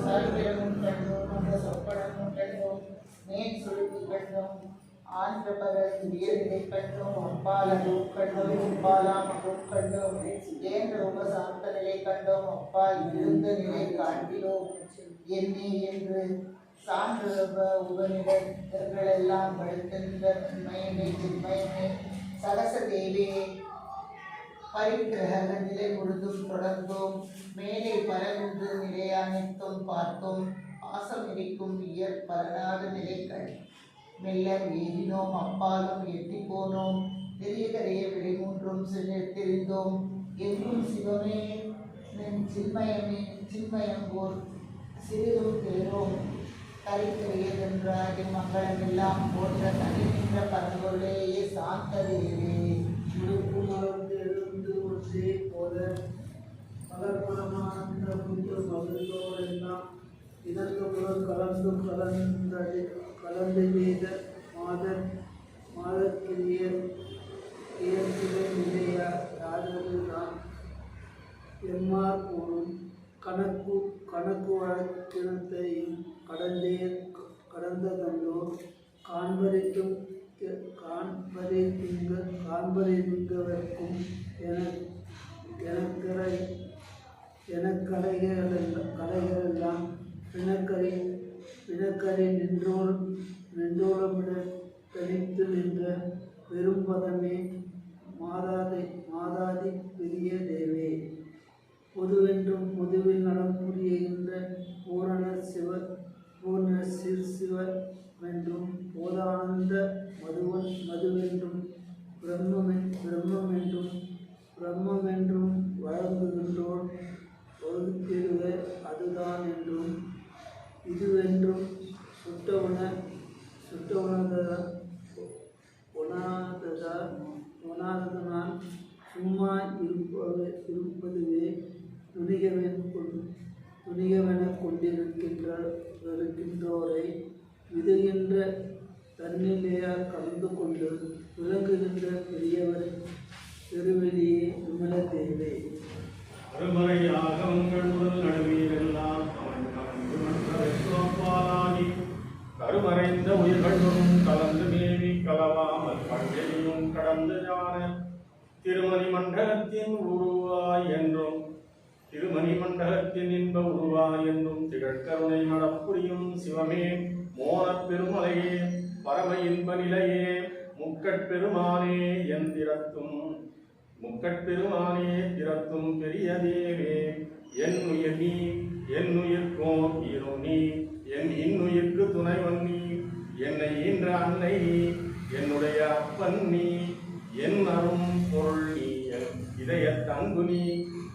சாய்கிரமும் கண்டோம் அந்த சொப்படமும் கண்டோம் மேல் சுருப்பு கண்டோம் ஆந்திரபகல் உயர்நிலை கண்டோம் அப்பாலும் கண்டோம் அப்பாலாமகும் கண்டோம் ஏன்ற உபசாந்த நிலை கண்டோம் அப்பால் இருந்த நிலை காண்கிறோம் என்னே என்று சான்ற உபநிடர்களெல்லாம் படுத்திருந்த உண்மையுமே திண்மையுமே சகச தேவே பரிகிரக நிலை முழுதும் தொடர்ந்தோம் மேலே பரவின்று நிலையானைத்தும் பார்த்தோம் ஆசம் இருக்கும் இயற் பலனாத நிலைகள் மெல்ல ஏறினோம் அப்பாலும் எட்டி போனோம் தெரியகரைய விடைமூன்றும் தெரிந்தோம் எங்கும் சிவமே சின்மயம் போல் சிறிதும் தேரோம் கரைக்கரையதென்றாகி மங்களமெல்லாம் போன்ற தனி நின்ற பரம்பொருளையே சாந்ததேவே முழுக்குமர்ந்து எழுந்து ஒன்றே போல பலர்பலமான மகிழ்ந்தோரெல்லாம் இதற்கு புறம் கலந்து செய்த மாதக்கிரிய நிலையாதது தான் எம்மார் கூறும் கணக்கு வழக்கினத்தையும் கடந்ததோ காண்பறிந்தவர்க்கும் கலைகளெல்லாம் பிணக்கரை நின்றோளமிட தனித்து நின்ற பெரும்பதமே மாதாதி பெரிய தேவே. பொதுவென்றும் பொதுவில் நலம் புரிகின்ற பூரண சிவமென்றும் போதானந்த மதுவென்றும் பிரம்மென்றும் வழங்குகின்றோர் ஒழுங்கிடுவ அதுதான் என்றும் இதுவென்றும் உணாததனால் சும்மா இருப்பதுவே துணிகவென கொண்டிருக்கின்றோரை விதுகின்ற தன்னிலையால் கலந்து கொண்டு விளங்குகின்ற பெரியவர் பெருவெளியே விமல தேவை. அருமறையாக உங்கள் முதல் நடுவீரெல்லாம் கருமறைந்த உயிர்களும் கலந்து மேவி கலவாமல் பஞ்செய்யும் கடந்து ஞான திருமணி மண்டலத்தின் உருவாய் என்றும் திருமணி மண்டலத்தின் இன்ப உருவாய் என்றும் திகழ்கருணை நடப்புரியும் சிவமே மோனப் பெருமலையே பரம இன்ப நிலையே முக்கட்பெருமானே திறத்தும் பெரிய தேவே என் உயிர் நீ என் உயிர்க்கோம் ஈரோ நீ என் இன்னுயிர்க்கு துணைவன் நீ என்னை ஈன்ற அன்னை நீ என்னுடைய அப்பன் நீ என் அரும் பொருள் நீ என் இதய தங்கு நீ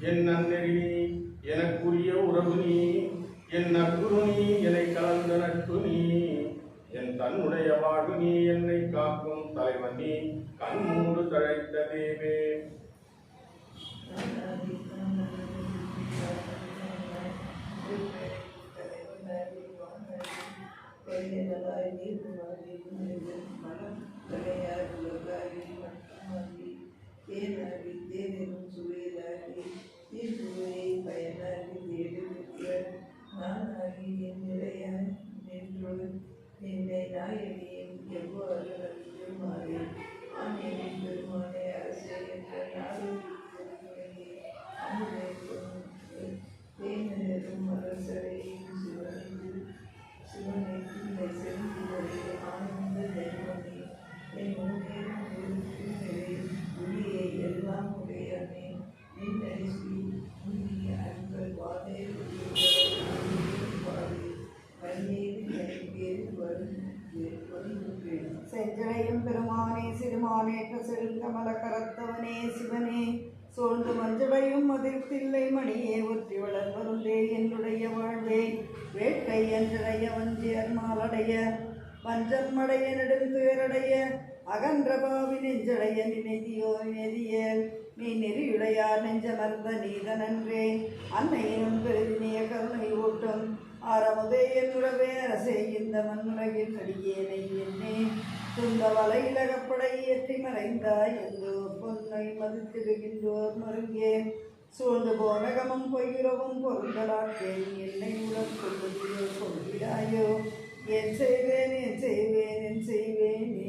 என் நன்னெறி நீ எனக்குரிய உறவு நீ என் நட்பு நீ என்னை கலந்த நட்பு நீ என் தன்னுடைய வாழ்வு நீ என்னை காக்கும் தலைவன் நீ கண்மூடு தழைத்த தேவே. மனம் தலையார் செஞ்சடையும் பெருமானே சிறுமானேற்ற செழுங்கமல கரத்தவனே சிவனே சோழ்ந்து மஞ்சடையும் அதிர்த்தில்லை மணியே ஒற்றி வளர்வருந்தே என்னுடைய வாழ்வே வேட்கை அஞ்சடைய வஞ்சியர் மாலடைய வஞ்சன்மடைய நெடுந்துயரடைய அகன்ற பாவி நெஞ்சடைய நினைதியோ நெறிய நீ நெறியுடையார் நெஞ்சமர்ந்த நீதனன்றே அன்னையினும் பெருதினிய கருணை ஓட்டும் ஆரமுதே என்னுடவே அரசே இந்த மண்ணுலகில் அடியேனை என்னே துன்ப வலையிலகப்படை ஏற்றி மறைந்தாய் என்று பொன்னை மதித்திடுகின்றோர் மருங்கே சூழ்ந்து போனகமும் பொய்யுறவும் பொருந்தலாற்றேன் என்னை உடன் கொள்வதிலோ கொள்கிறாயோ என் செய்வேன் என் செய்வேன் என் செய்வேனே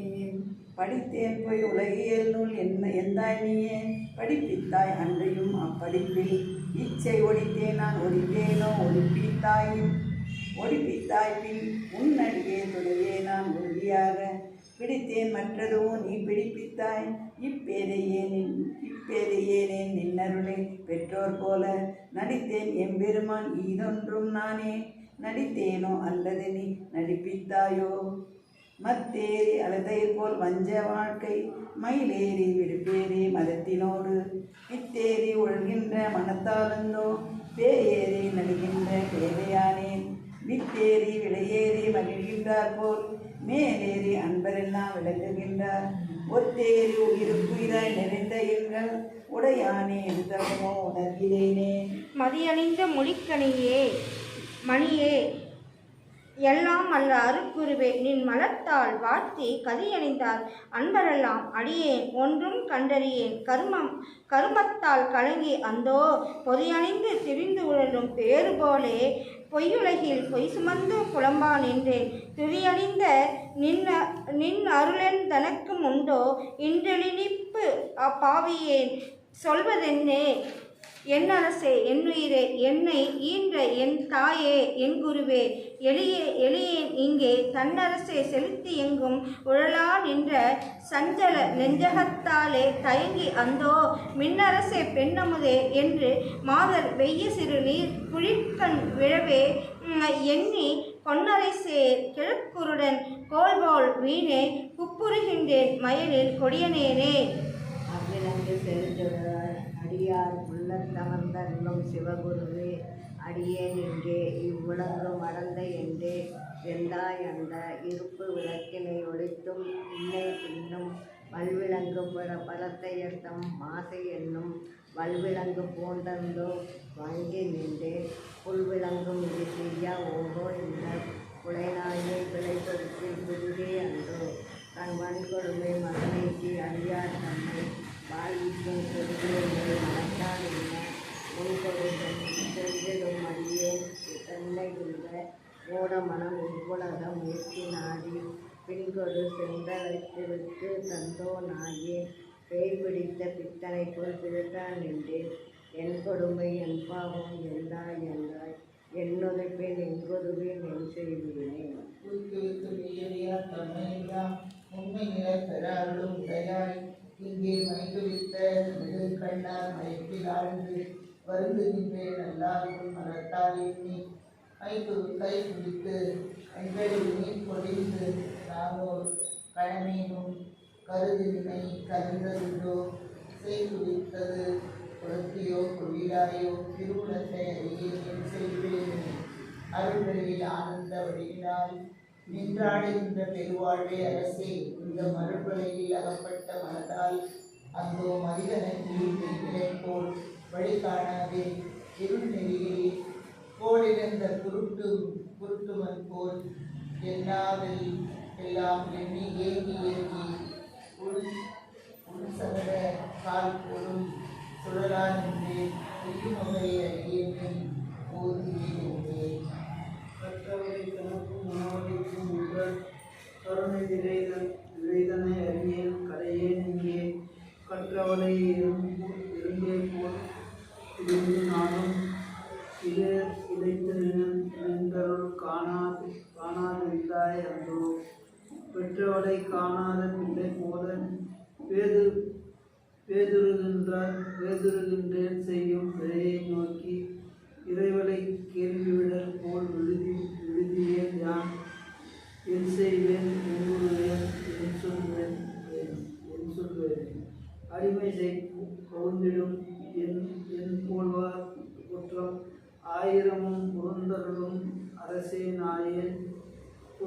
படித்தேன் போய் உலகியல் நூல் எந்தாய் நீயே படிப்பித்தாய் அன்றையும் அப்படிப்பில் இச்சை ஒழித்தேன் நான் ஒழித்தேனோ ஒழிப்பித்தாய் பின் உன்னடியே தொலைவே நான் உறுதியாக பிடித்தேன் மற்றதுவும் நீ பிடிப்பித்தாய் இப்பேதையேனே நின்னருளை பெற்றோர் போல நடித்தேன் எம்பெருமான் ஈதொன்றும் நானே நடித்தேனோ அல்லது நீ நடிப்பித்தாயோ மத்தேறி அலதை போல் வஞ்ச வாழ்க்கை மயிலேறி விடுப்பேறி மதத்தினோடு வித்தேறி ஒழுகின்ற மனத்தாலந்தோ பேயேறி நடுகின்ற பேதையானேன் வித்தேறி விலையேறி மகிழ்கின்றார் போல் மேலேறி அன்பரெல்லாம் விளக்குகின்றார் ஒத்தேறி உயிருக்குயிராய் நிறைந்த எங்கள் உடையானே எடுத்தவனோ உணர்கிறேனே மதியணிந்த மொழிக்கணியே மணியே எல்லாம் அல்ல அருட்குருவே நின் மலத்தால் வாழ்த்தி கதியணிந்தார் அன்பரெல்லாம் அடியேன் ஒன்றும் கண்டறியேன் கருமத்தால் கலங்கி அந்தோ பொதியணிந்து திரிந்து உழலும் பேறு போலே பொய்யுலகில் பொய் சுமந்து புலம்பா நின்றேன் துரியணிந்த நின் அருளென் தனக்கும் உண்டோ இன்றெளினிப்பு அப்பாவியேன் சொல்வதென்னே என் அரசே என்னுயிரே என்னை ஈன்ற என் தாயே என் குருவே எளியேன் இங்கே தன்னரசே செலுத்தி எங்கும் உழலா நின்ற சஞ்சல நெஞ்சகத்தாலே தயங்கி அந்தோ மின்னரசே பெண்ணமுதே என்று மாதர் வெய்ய சிறு நீர் குழிக்கண் விழவே எண்ணி பொன்னரைசே கிழக்குருடன் கோல்போல் வீணே குப்புறுகின்றேன் மயலில் கொடியனேனே அவ்விலங்கு செலுத்துகிறார் அடியார் உள்ளத்தமர்ந்தருளும் சிவகுருவே அடியேன் இங்கே இவ்வுலகம் அடந்த என்றே வெந்தாய் அந்த இருப்பு விளக்கினை ஒழித்தும் இன்னை பின்னும் வல்விலங்கு பலத்தையர்த்தம் மாசை என்னும் வல்விலங்கு போன்றந்தோ வாங்கி நின்றேன் புல்விலங்கும் இது செய்யா ஓகோ இந்த புலைநாயை பிழைப்படுத்தி குருவே அன்றோ தன் வன்கொடுமை மகனைக்கு அடியார் தன்னை வாழ்விக்கும் கொடுமையை மனத்தால் என்ன முன்கொடு சென்றிடும் அடியேன் தன்னை உள்ள மூட மனம் இவ்வுலகம் முயற்சி நாடி பின்கொடு சென்றழைத்து விட்டு தந்தோ நாயே பேய் பிடித்த பித்தனை போல் பிழைத்தான் நின்றேன் என் கொடுமை என் பாவம் எந்தாய் என்னுழைப்பேன் எங்கொருவேன் என் செய்வேனே உண்மை நிலை பெறாருளும் உடையாய் இங்கே மைதுவித்த கண்ணார் மயத்தில் ஆழ்ந்து வருந்துகின்றேன் நல்லாருக்கும் மனத்தால் எண்ணி கை பிடித்து எங்களில் நீர் பொழிந்து நாமோர் கழமேனும் கருதினை கருந்ததுண்டோ செய்துவித்தது குளத்தியோ குவிலாயோ திருவுலத்தை அறியேன் செய்வேன் அருள்களில் ஆனந்த வழியினால் நின்றாடுகின்ற பெருவாழ்வே அரசே இந்த மறுபலையில் அகப்பட்ட மனதால் அந்தோ மனிதனை போல் வழி காணாதே இருள் நெறியில் போலிருந்த குருட்டுமன் போல் என்னாவில் எல்லாம் எண்ணி ஏங்கி உள்சகர கால் போலும் சுழலான் என்றே புரியுமுறை அறியேன் ஓதுகிறேன் கற்றவரை தனக்கும் மனவழிக்கும் என்ற கருணை விளைதனை அறியேன் கரையேன் இங்கே கற்றவளை இருந்தே போல் இருந்து நானும் இழைத்து நின்றருள் காணாதிருந்தாய் அன்றோ பெற்றவளை காணாத பிள்ளை போல வேதுருகின்றேன் செய்யும் பிழையை நோக்கி இறைவலை கேள்விவிடல் போல் விழுதியேன் யான் என் செய்வேன் என் சொல்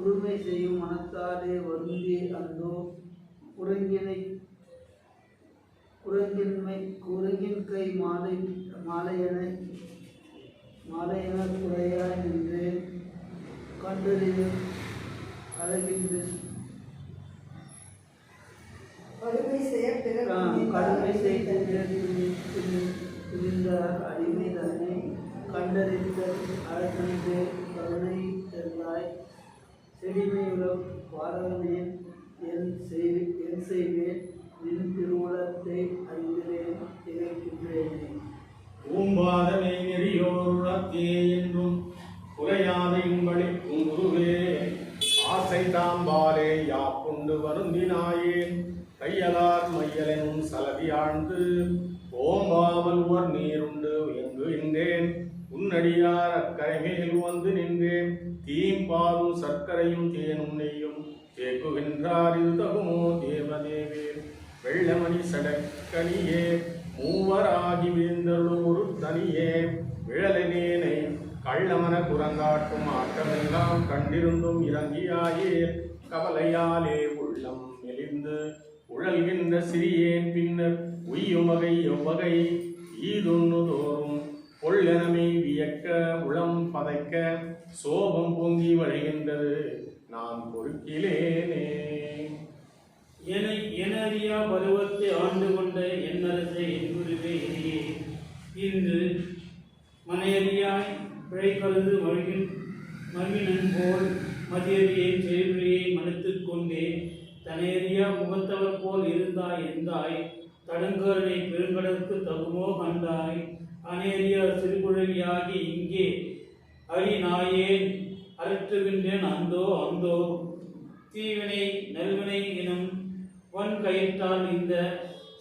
உரிமை செய்யும் மனத்தாலே வருந்தி அந்தோ குரங்கின் கை மாலையென குறையாய் நின்று கண்டறியும் அழகின்ற கடுமை செய்ய கடுமை செய்து துணிந்தார் அடிமைதானே கண்டறிந்த அழகின்றே கருணை தந்தாய் செடிமையுள்ள பாரதமேன் என் செய்வேன் நின் திருவுளத்தை அறிகிறேன் திகைக்கின்றேனே. பூம்பாதமே நெறியோருளத்தே என்றும் குறையாத இன்பளிக்கும் குருவே ஆசை தாம்பாலே யாப்புண்டு வருந்தினாயேன் கையலார் மையலெனும் சலவி ஆழ்ந்து ஓம்பாமல் ஒரு நீருண்டு எங்குகின்றேன் உன்னடியார் அக்கரை மேல் வந்து நின்றேன் தீம்பாலும் சர்க்கரையும் தேனும் நெய்யும் தேக்குகின்றார் இது தகுமோ தேவதேவே வெள்ளமணி சடக்கணியே மூவராகி விழுந்தருளும் ஒரு தனியே விழலினேனை கள்ளமன குரங்காட்டும் ஆட்டமெல்லாம் கண்டிருந்தும் இறங்கியாயே கவலையாலே உள்ளம் மெலிந்து உழல்கின்ற சிறியேன் பின்னர் உய்யுமகை எவ்வகை ஈதுண்ணு தோறும் பொல்லெனமை வியக்க உளம் பதைக்க சோபம் பொங்கி வழிகின்றது நான் பொறுக்கிலேனே. எனறியா பருவத்தை ஆண்டு கொண்ட என் அரசை என் குருவே எரியே இன்று மனையறியாய் பிழை கருது மருகினன் போல் மதியறியை செயல்முறையை மனத்துக் கொண்டே தனையறியா முகத்தவர் போல் இருந்தாய் எந்தாய் தடங்கரனை பெருங்கடற்கு தகுமோ கண்டாய் அனையறியா சிறுகுழலியாகி இங்கே அடி நாயேன் அரற்றுகின்றேன் அந்தோ அந்தோ தீவினை நல்வினை எனும் வன் கயிற்றால் இந்த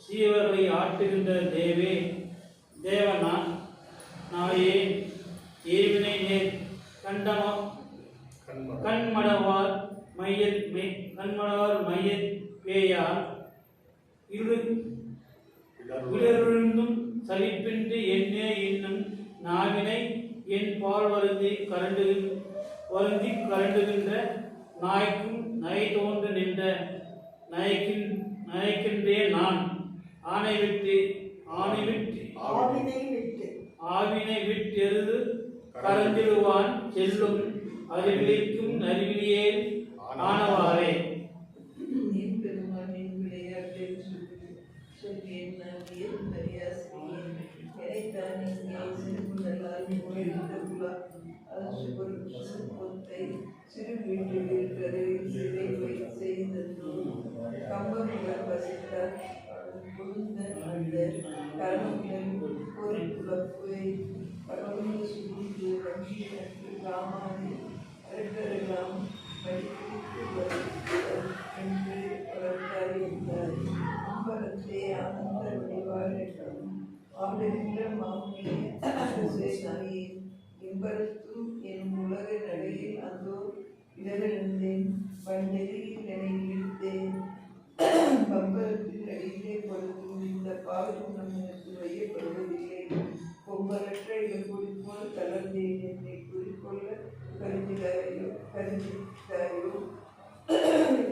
சீவர்களை ஆட்டுகின்ற தேவனா நாயே ஏவினை நேர் கண்மடவார் மையத் பேயார் இடருந்தும் சலிப்பின்றி என்னே இன்னும் நாவினை என் பால் வருந்தி கரண்டுகின்ற நாய்க்கும் நகை தோன்று நின்ற நயக்கின்றே நான் ஆவினை விட்டெருது கரந்திடுவான் செல்லும் அறிவிலிக்கும் அறிவிலியே ஆனவாறே. சிறு வீட்டில் இருக்கிறது சிறை செய்தோ கம்பங்கள் வசித்தார் குழுந்த அந்த கரணங்கள் ஒரு குலப்பை கடவுள் சுருண்டு ரங்கி நட்டு ராமானி அரக்கரெல்லாம் என்று வளர்த்தார் என்றார். அம்பலத்தை ஆனந்த வடிவாழட்டும் ஆடுகின்ற மாமியை அரசே இம்பலத்தும் என் உலக நடையில் அந்தோ இடரிழந்தேன் பண்டெறியில் என்னை இழுத்தேன் பம்பலத்தின் அடியிலே பொழுதும் இந்த பாவம் நம்மளுக்கு வையப்படுவதில்லை. பொம்பலற்ற இழப்போல் தளர்ந்தேன் என்னை குறிக்கொள்ள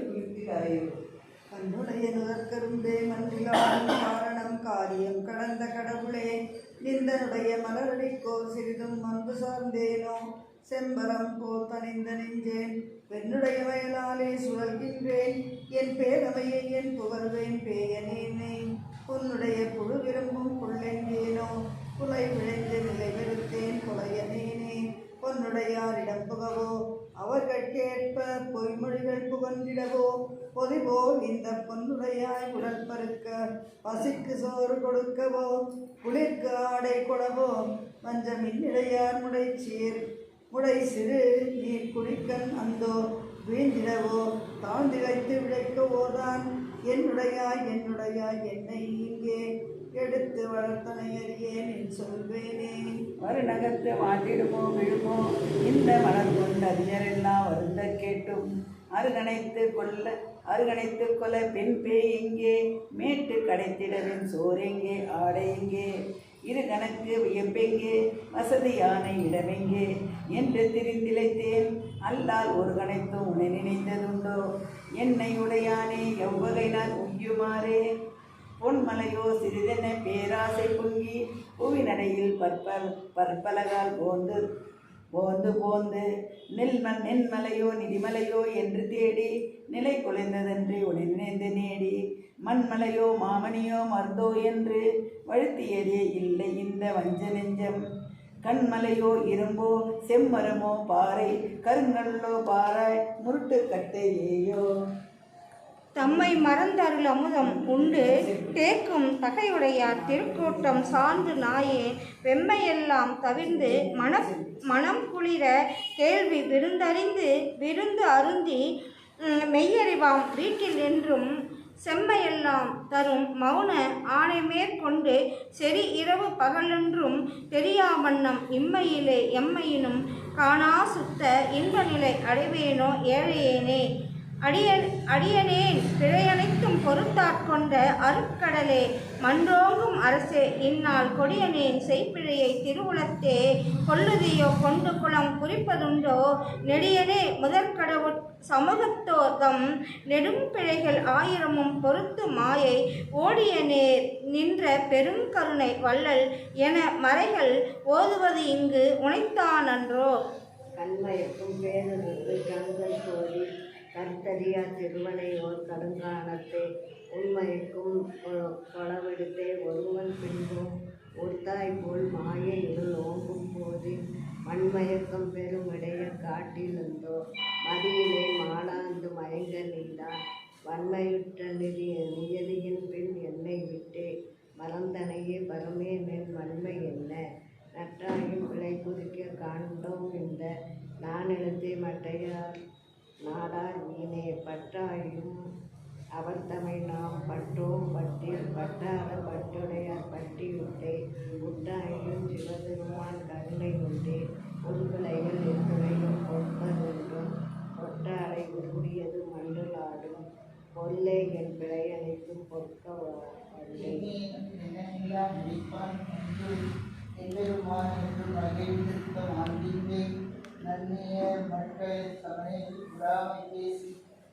குறிப்பிடாயோ கண்ணுடைய நுதற்கரும்பே மன்றிலாடும் காரணம் காரியம் கடந்த கடவுளே நிந்தனுடைய மலரடிக்கோ சிறிதும் அன்பு சார்ந்தேனோ செம்பரம் போல் தனிந்த நெஞ்சேன் பெண்ணுடைய வயலாலே சுழல்கின்றேன் என் பேதமையை என் புகழ்வேன் பேயனேனே உன்னுடைய புழு விரும்பும் புள்ளென்றேனோ புலை விளைந்த நிலை வெறுத்தேன் புலையனேனே பொன்னுடையாரிடம் புகவோ அவர்கட்கேற்ப பொய்மொழிகள் புகன்றிடவோ பொதிபோல் இந்த பொன்னுடையாய் உடற்பருக்க பசிக்கு சோறு கொடுக்கவோ குளிர்க்கு ஆடை கொடவோ மஞ்சமின்னிடையார் முடை சிறு நீர் குடிக்கன் அந்தோ வீழ்ந்திடவோ தாழ்ந்திழைத்து விளைக்கவோதான் என்னுடையாய் என்னை இங்கே எடுத்து வளர்த்தனை அறியேன் என் சொல்வேனே. மறுநகத்து மாட்டிடுமோ விழுமோ இந்த மலர் கொண்ட அறிஞரெல்லாம் வருந்த கேட்டும் அருகணைத்து கொல பெண் பேய் எங்கே மேட்டு கடைத்திடவின் சோரெங்கே ஆடை எங்கே இரு கணக்கு வியப்பெங்கே வசதியான இடமெங்கே என்று திரிந்திழைத்தேன் அல்லால் ஒரு கணைத்தும் உன்னை நினைந்ததுண்டோ? என்னை உடையானே எவ்வகை நான் உய்யுமாறே? பொன்மலையோ சிறிதென பேராசை பொங்கி புவிநடையில் பற்பலகால் போந்து நென்மலையோ நிதிமலையோ என்று தேடி நிலை குலைந்ததன்றி உன்னை நினைந்து நேடி மண்மலையோ மாமணியோ மருந்தோ என்று வழுத்தியதே இல்லை இந்த வஞ்ச நெஞ்சம். கண்மலையோ இரும்போ செம்மரமோ பாறை கருங்கல்லோ பாறாய் முருட்டு கட்டையேயோ. தம்மை மறந்தருள் அமுதம் உண்டு தேக்கும் தகையுடையார் திருக்கூட்டம் சார்ந்து நாயே வெம்மையெல்லாம் தவிர்ந்து மனம் குளிர கேள்வி விருந்து அருந்தி மெய்யறிவாம் வீட்டில் என்றும் செம்மையெல்லாம் தரும் மௌன ஆணை மேற்கொண்டு செறி இரவு பகலென்றும் தெரியாவண்ணம் இம்மையிலே எம்மையினும் காணா சுத்த இன்ப நிலை அடைவேனோ ஏழையேனே. அடியனேன் பிழையனைத்தும் பொறுத்தாட்கொண்ட அருட்கடலே மன்றோங்கும் அரசே இந்நாள் கொடியனேன் செய்பிழையை திருவுளத்தே கொள்ளுதியோ கொண்டு குளம் குறிப்பதுண்டோ? நெடியனே முதற்கடவுட் சமூகத்தோதம் நெடும் பிழைகள் ஆயிரமும் பொறுத்து மாயை ஓடிய நேர் நின்ற பெருங்கருணை வள்ளல் என மறைகள் ஓதுவது இங்கு உனைத்தானன்றோ? கண்மயக்கும் பேரொரு கண்கள் கோரி கர்த்தரியா திருவனையோர் கடுங்காலத்தை உண்மயக்கும் கொளவெடுத்தே ஒருவன் பின்பும் ஒருத்தாய் போல் மாய இருள் ஓங்கும் போது மண்மயக்கம் பெரும் இடைய காட்டிலிருந்தோ மதியிலே மாளாந்து மயங்க நின்றான் வன்மையுற்ற நியதியின் பின் என்னை விட்டே மறந்தனையே பரமே மேல் வன்மை என்ன நற்றாயும் பிழை குறிக்க காண்டோம் இந்த நானிலத்தை மட்டையார் நாடார் வீணே பற்றாயும் அவர் தமை நாம் பட்டோம் பட்டில் பட்டாத பட்டுடையார் பட்டியுட்டே உட்டாயும் சிவபெருமான் கருணை உண்டே உள்விளைகள் எத்துணையும் பொற்பதென்றும் பொட்டாரை உருடியது மண்டலாடும் பொல்லே என் பிழை அனைத்தும் பொற்க எம்பெருமான் என்று மகிழ்ந்திருக்க மாண்டின்றே நன்னிய மக்கள் சமயத்தில் புறாமை பேசி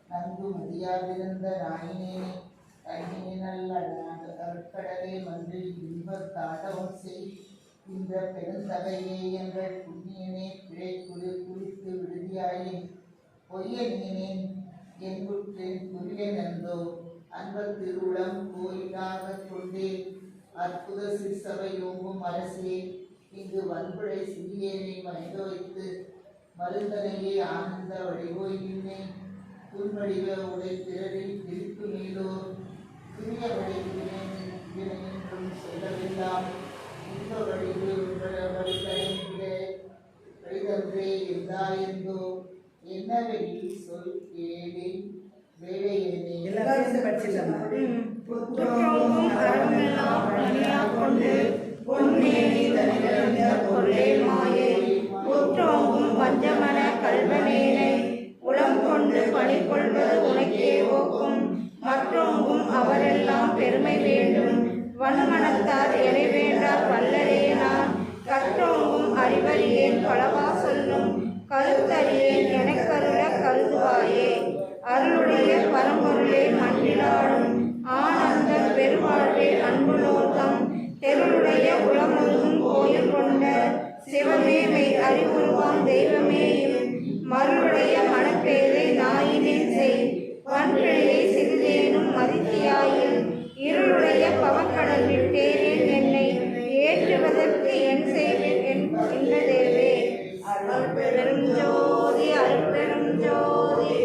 நன்கு மதியாதிருந்த நாயினேனே கையினல்ல அற்கடலே மன்றில் இன்பத் தாண்டவம் செய் இந்த பெருந்தகையே என்ற புண்ணியனே பிழை குறித்து விடுதியாயேன் பொய்யனேனேன் என்புற்றேன் புரியனந்தோ அன்பர் திருவுளம் கோயிலாக கொண்டேன் அற்புத சிற்சபை ஓங்கும் அரசே இங்கு வன்புழை சிறியேனை மறைந்து வைத்து மருந்தனையே ஆனந்த வழிகோயிலே துன்வடிவ உடை பிறரில் திருப்பு மேலோர் சிறிய வழிவினையும் சொல்லவில்லாம் இந்த வழிவு வழிதன்றே இருந்தாயெந்தோ என்ன வெளி சொல் கேளே வேலையேனே. புற்றோங்கும் அறமெல்லாம் பணியாக் கொண்டு பொன்னேனி தனிந்த பொருளே மாயே புற்றோங்கும் பஞ்சமன கல்வனேனை உளம் கொண்டு பணி கொள்வது உனக்கே ஓக்கும் மற்றோங்கும் அவரெல்லாம் பெருமை வேண்டும் வன்மனத்தார் எனை வேண்டார் வல்லரே நான் கற்றோங்கும் அறிவறியேன் பலவா சொல்லும் கருத்தறியேன் எனக்கருள கருதுவாயே. அருளுடைய பரம்பொருளே மண்ணிலாடும் ஆனந்த பெருவாழ்வே அன்புலோகம் தெருளுடைய உளமுழுதும் கோயில் கொண்ட சிவமேமை அறிவுருவாம் தெய்வமேயும் மருளுடைய மனப்பேரை நாயினேன் செய் வன்பிழையை சிறிதேனும் மதித்தியாயில் இருளுடைய பவக்கடல் விட்டேனேன் என்னை ஏற்றுவதற்கு என் செய்வேன் என்பதேவே. அருட்பெரும் ஜோதி அருட்பெரும் ஜோதி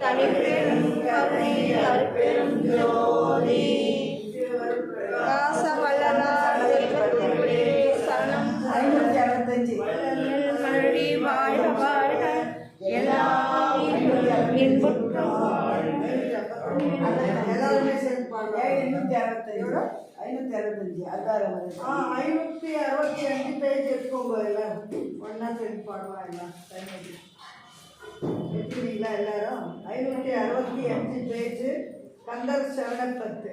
தனிப்பெரும் கருணை அருட்பெரும் ஜோதி வல்லலார் தெய்வத்திற்கே சரணம். 565 மலடி வாழ்க வாழ்க எல்லாம் இன்புற்றம் எல்லாருமே சேர்ந்து பாடுவாங்க. 565 அதாரம் 565 பேஜ் எடுத்துக்கோங்க. எல்லாம் ஒன்றா சேர்ந்து பாடுவாங்க. எல்லாம் எடுத்துக்கிறீங்களா எல்லாரும்? 565 பேஜ் கந்தர் சரணப்பத்து.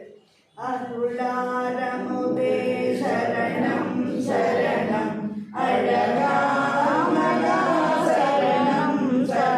அருளாரமுதே சரணம் சரணம் அழகாமலா சரணம் சரணம்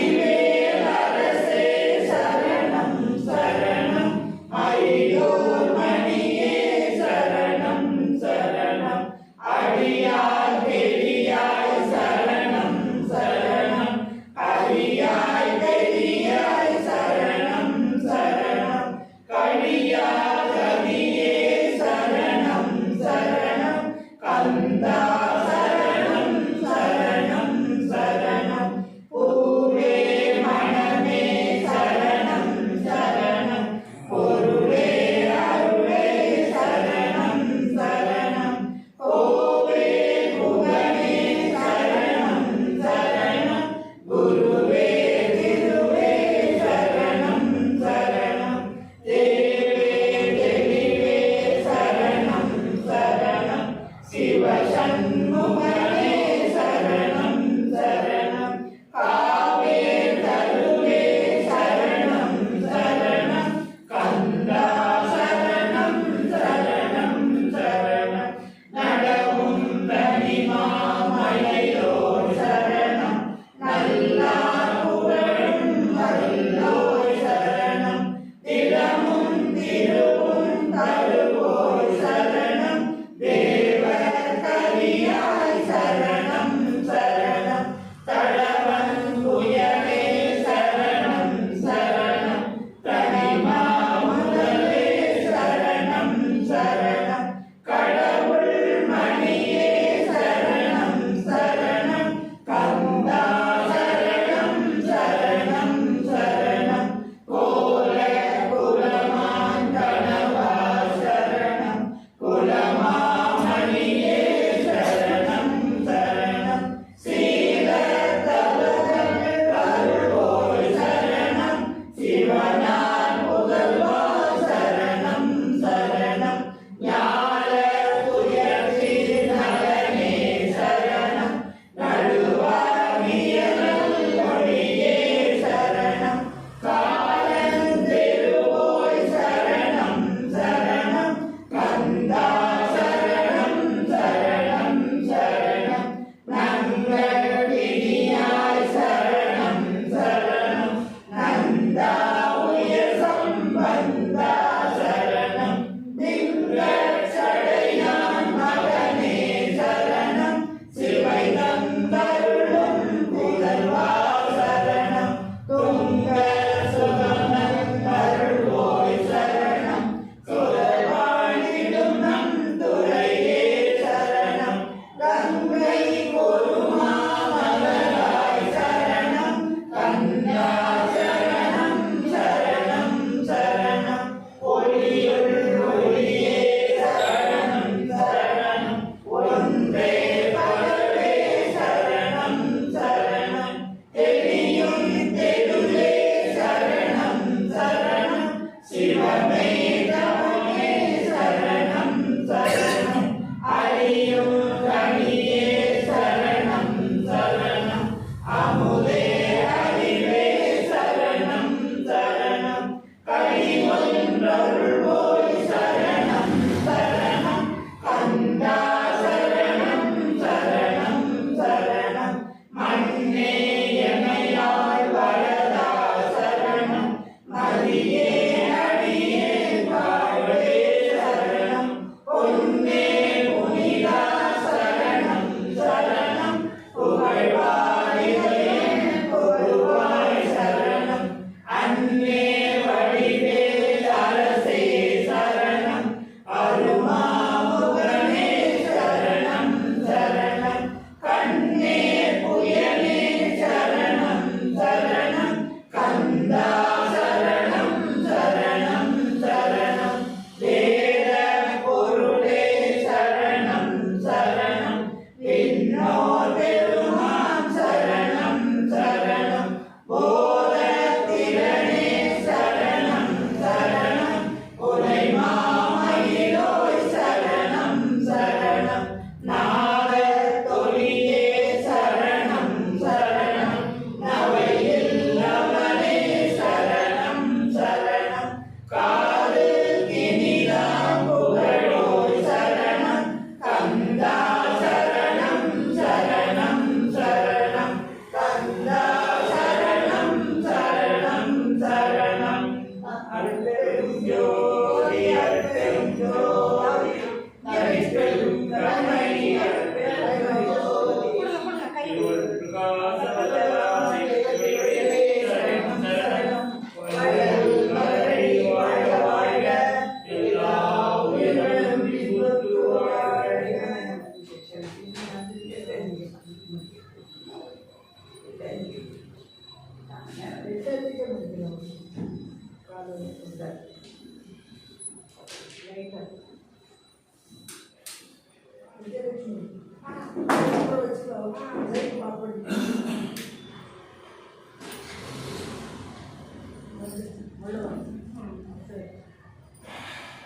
வடிவேல் அரசே சரணம் சரணம் அரியோர் மணியே சரணம் சரணம் அடியார் பெரியாய் சரணம் சரணம் அடியாய் பெரியாய் சரணம் சரணம் கடியார் கதியே சரணம் சரணம் கந்தா சரணம் சரணம் சரணம் பூவே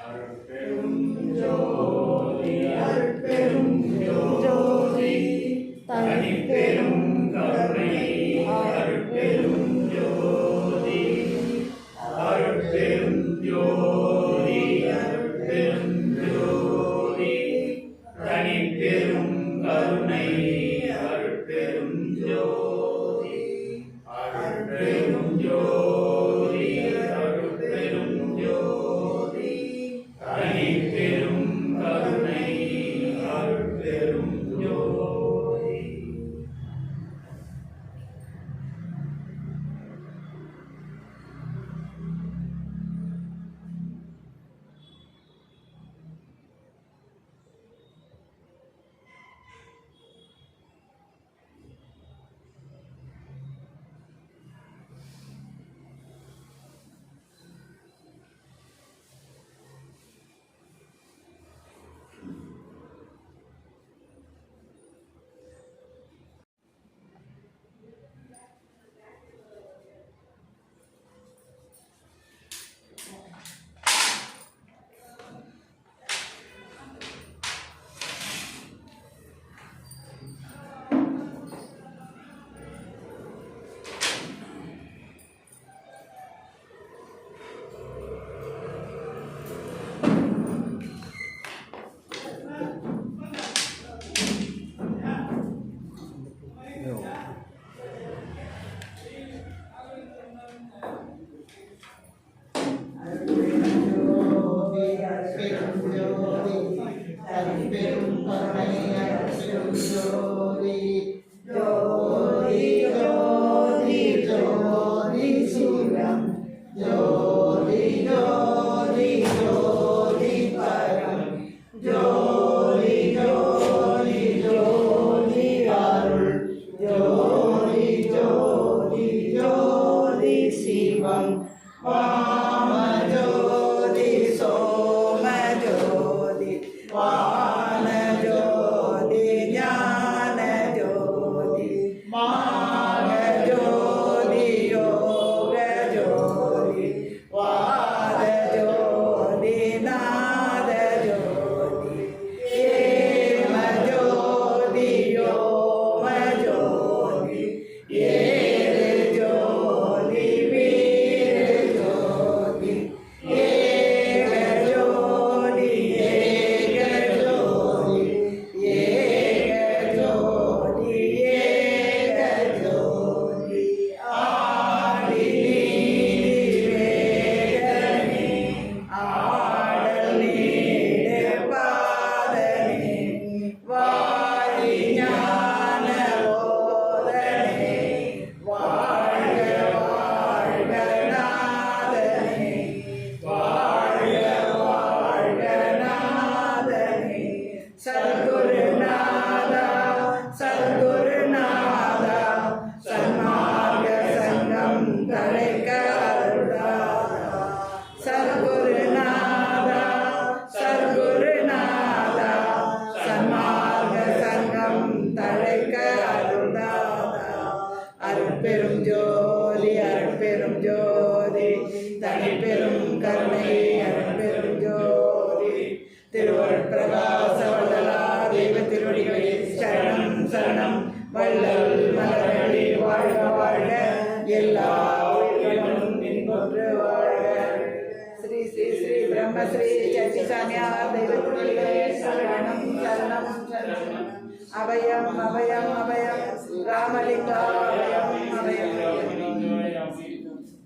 அருட்பெரும் ஜோதி அருட்பெரும் ஜோதி தனிப்பெரும் கருணை அருட்பெரும் ஜோதி அருட்பெரும் ஜோதி அருட்பெரும் ஜோதி தனிப்பெரும் கருணை அருட்பெரும் ஜோதி அருட்பெரும் ஜோதி அருட்பெரும் ஜோதி தனிப்பெரும் கருணை அருட்பெரும் ஜோதி. அருட்பெரும் ஜோதி அருட்பெரும் ஜோதி தனிப்பெரும் கருணை அருட்பெரும் ஜோதி திருவருட்பிரகாச வள்ளலா தெய்வ திருவடிகளே சரணம் சரணம் வள்ளல் மலரடி வாழ்க வாழ்க எல்லா உயிர்களும் இன்பொன்று வாழ்க ஸ்ரீ ஸ்ரீ ஸ்ரீ பிரம்மஸ்ரீ சச்சிசாமியார் தெய்வ திருவடிகளே சரணம் சரணம் சரணம் அபயம் அபயம் அபயம் ராமலிங்காபயம் அபயம்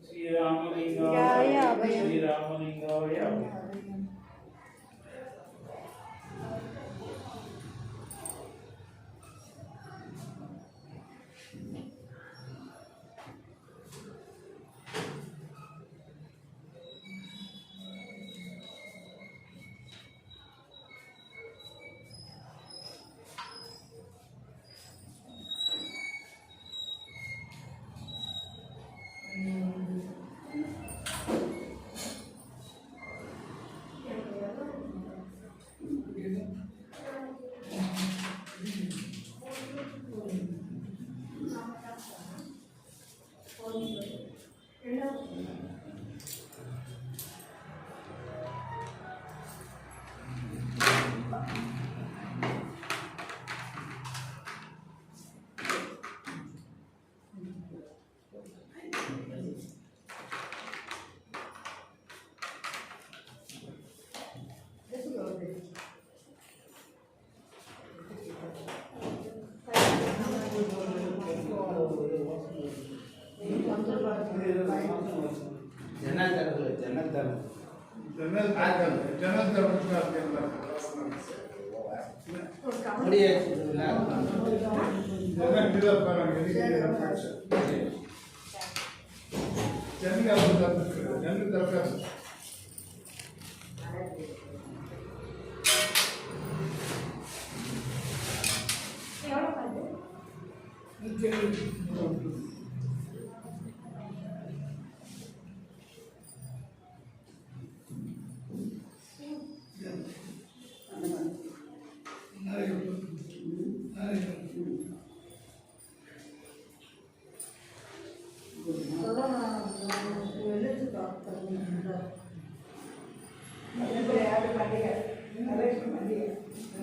ஸ்ரீராமலிங்காய அபயம் ஸ்ரீராமலிங்காய அபயம். ஜன்னல் தரவு ஜன்னல் தரவு ஜன்னல் எவ்வளோ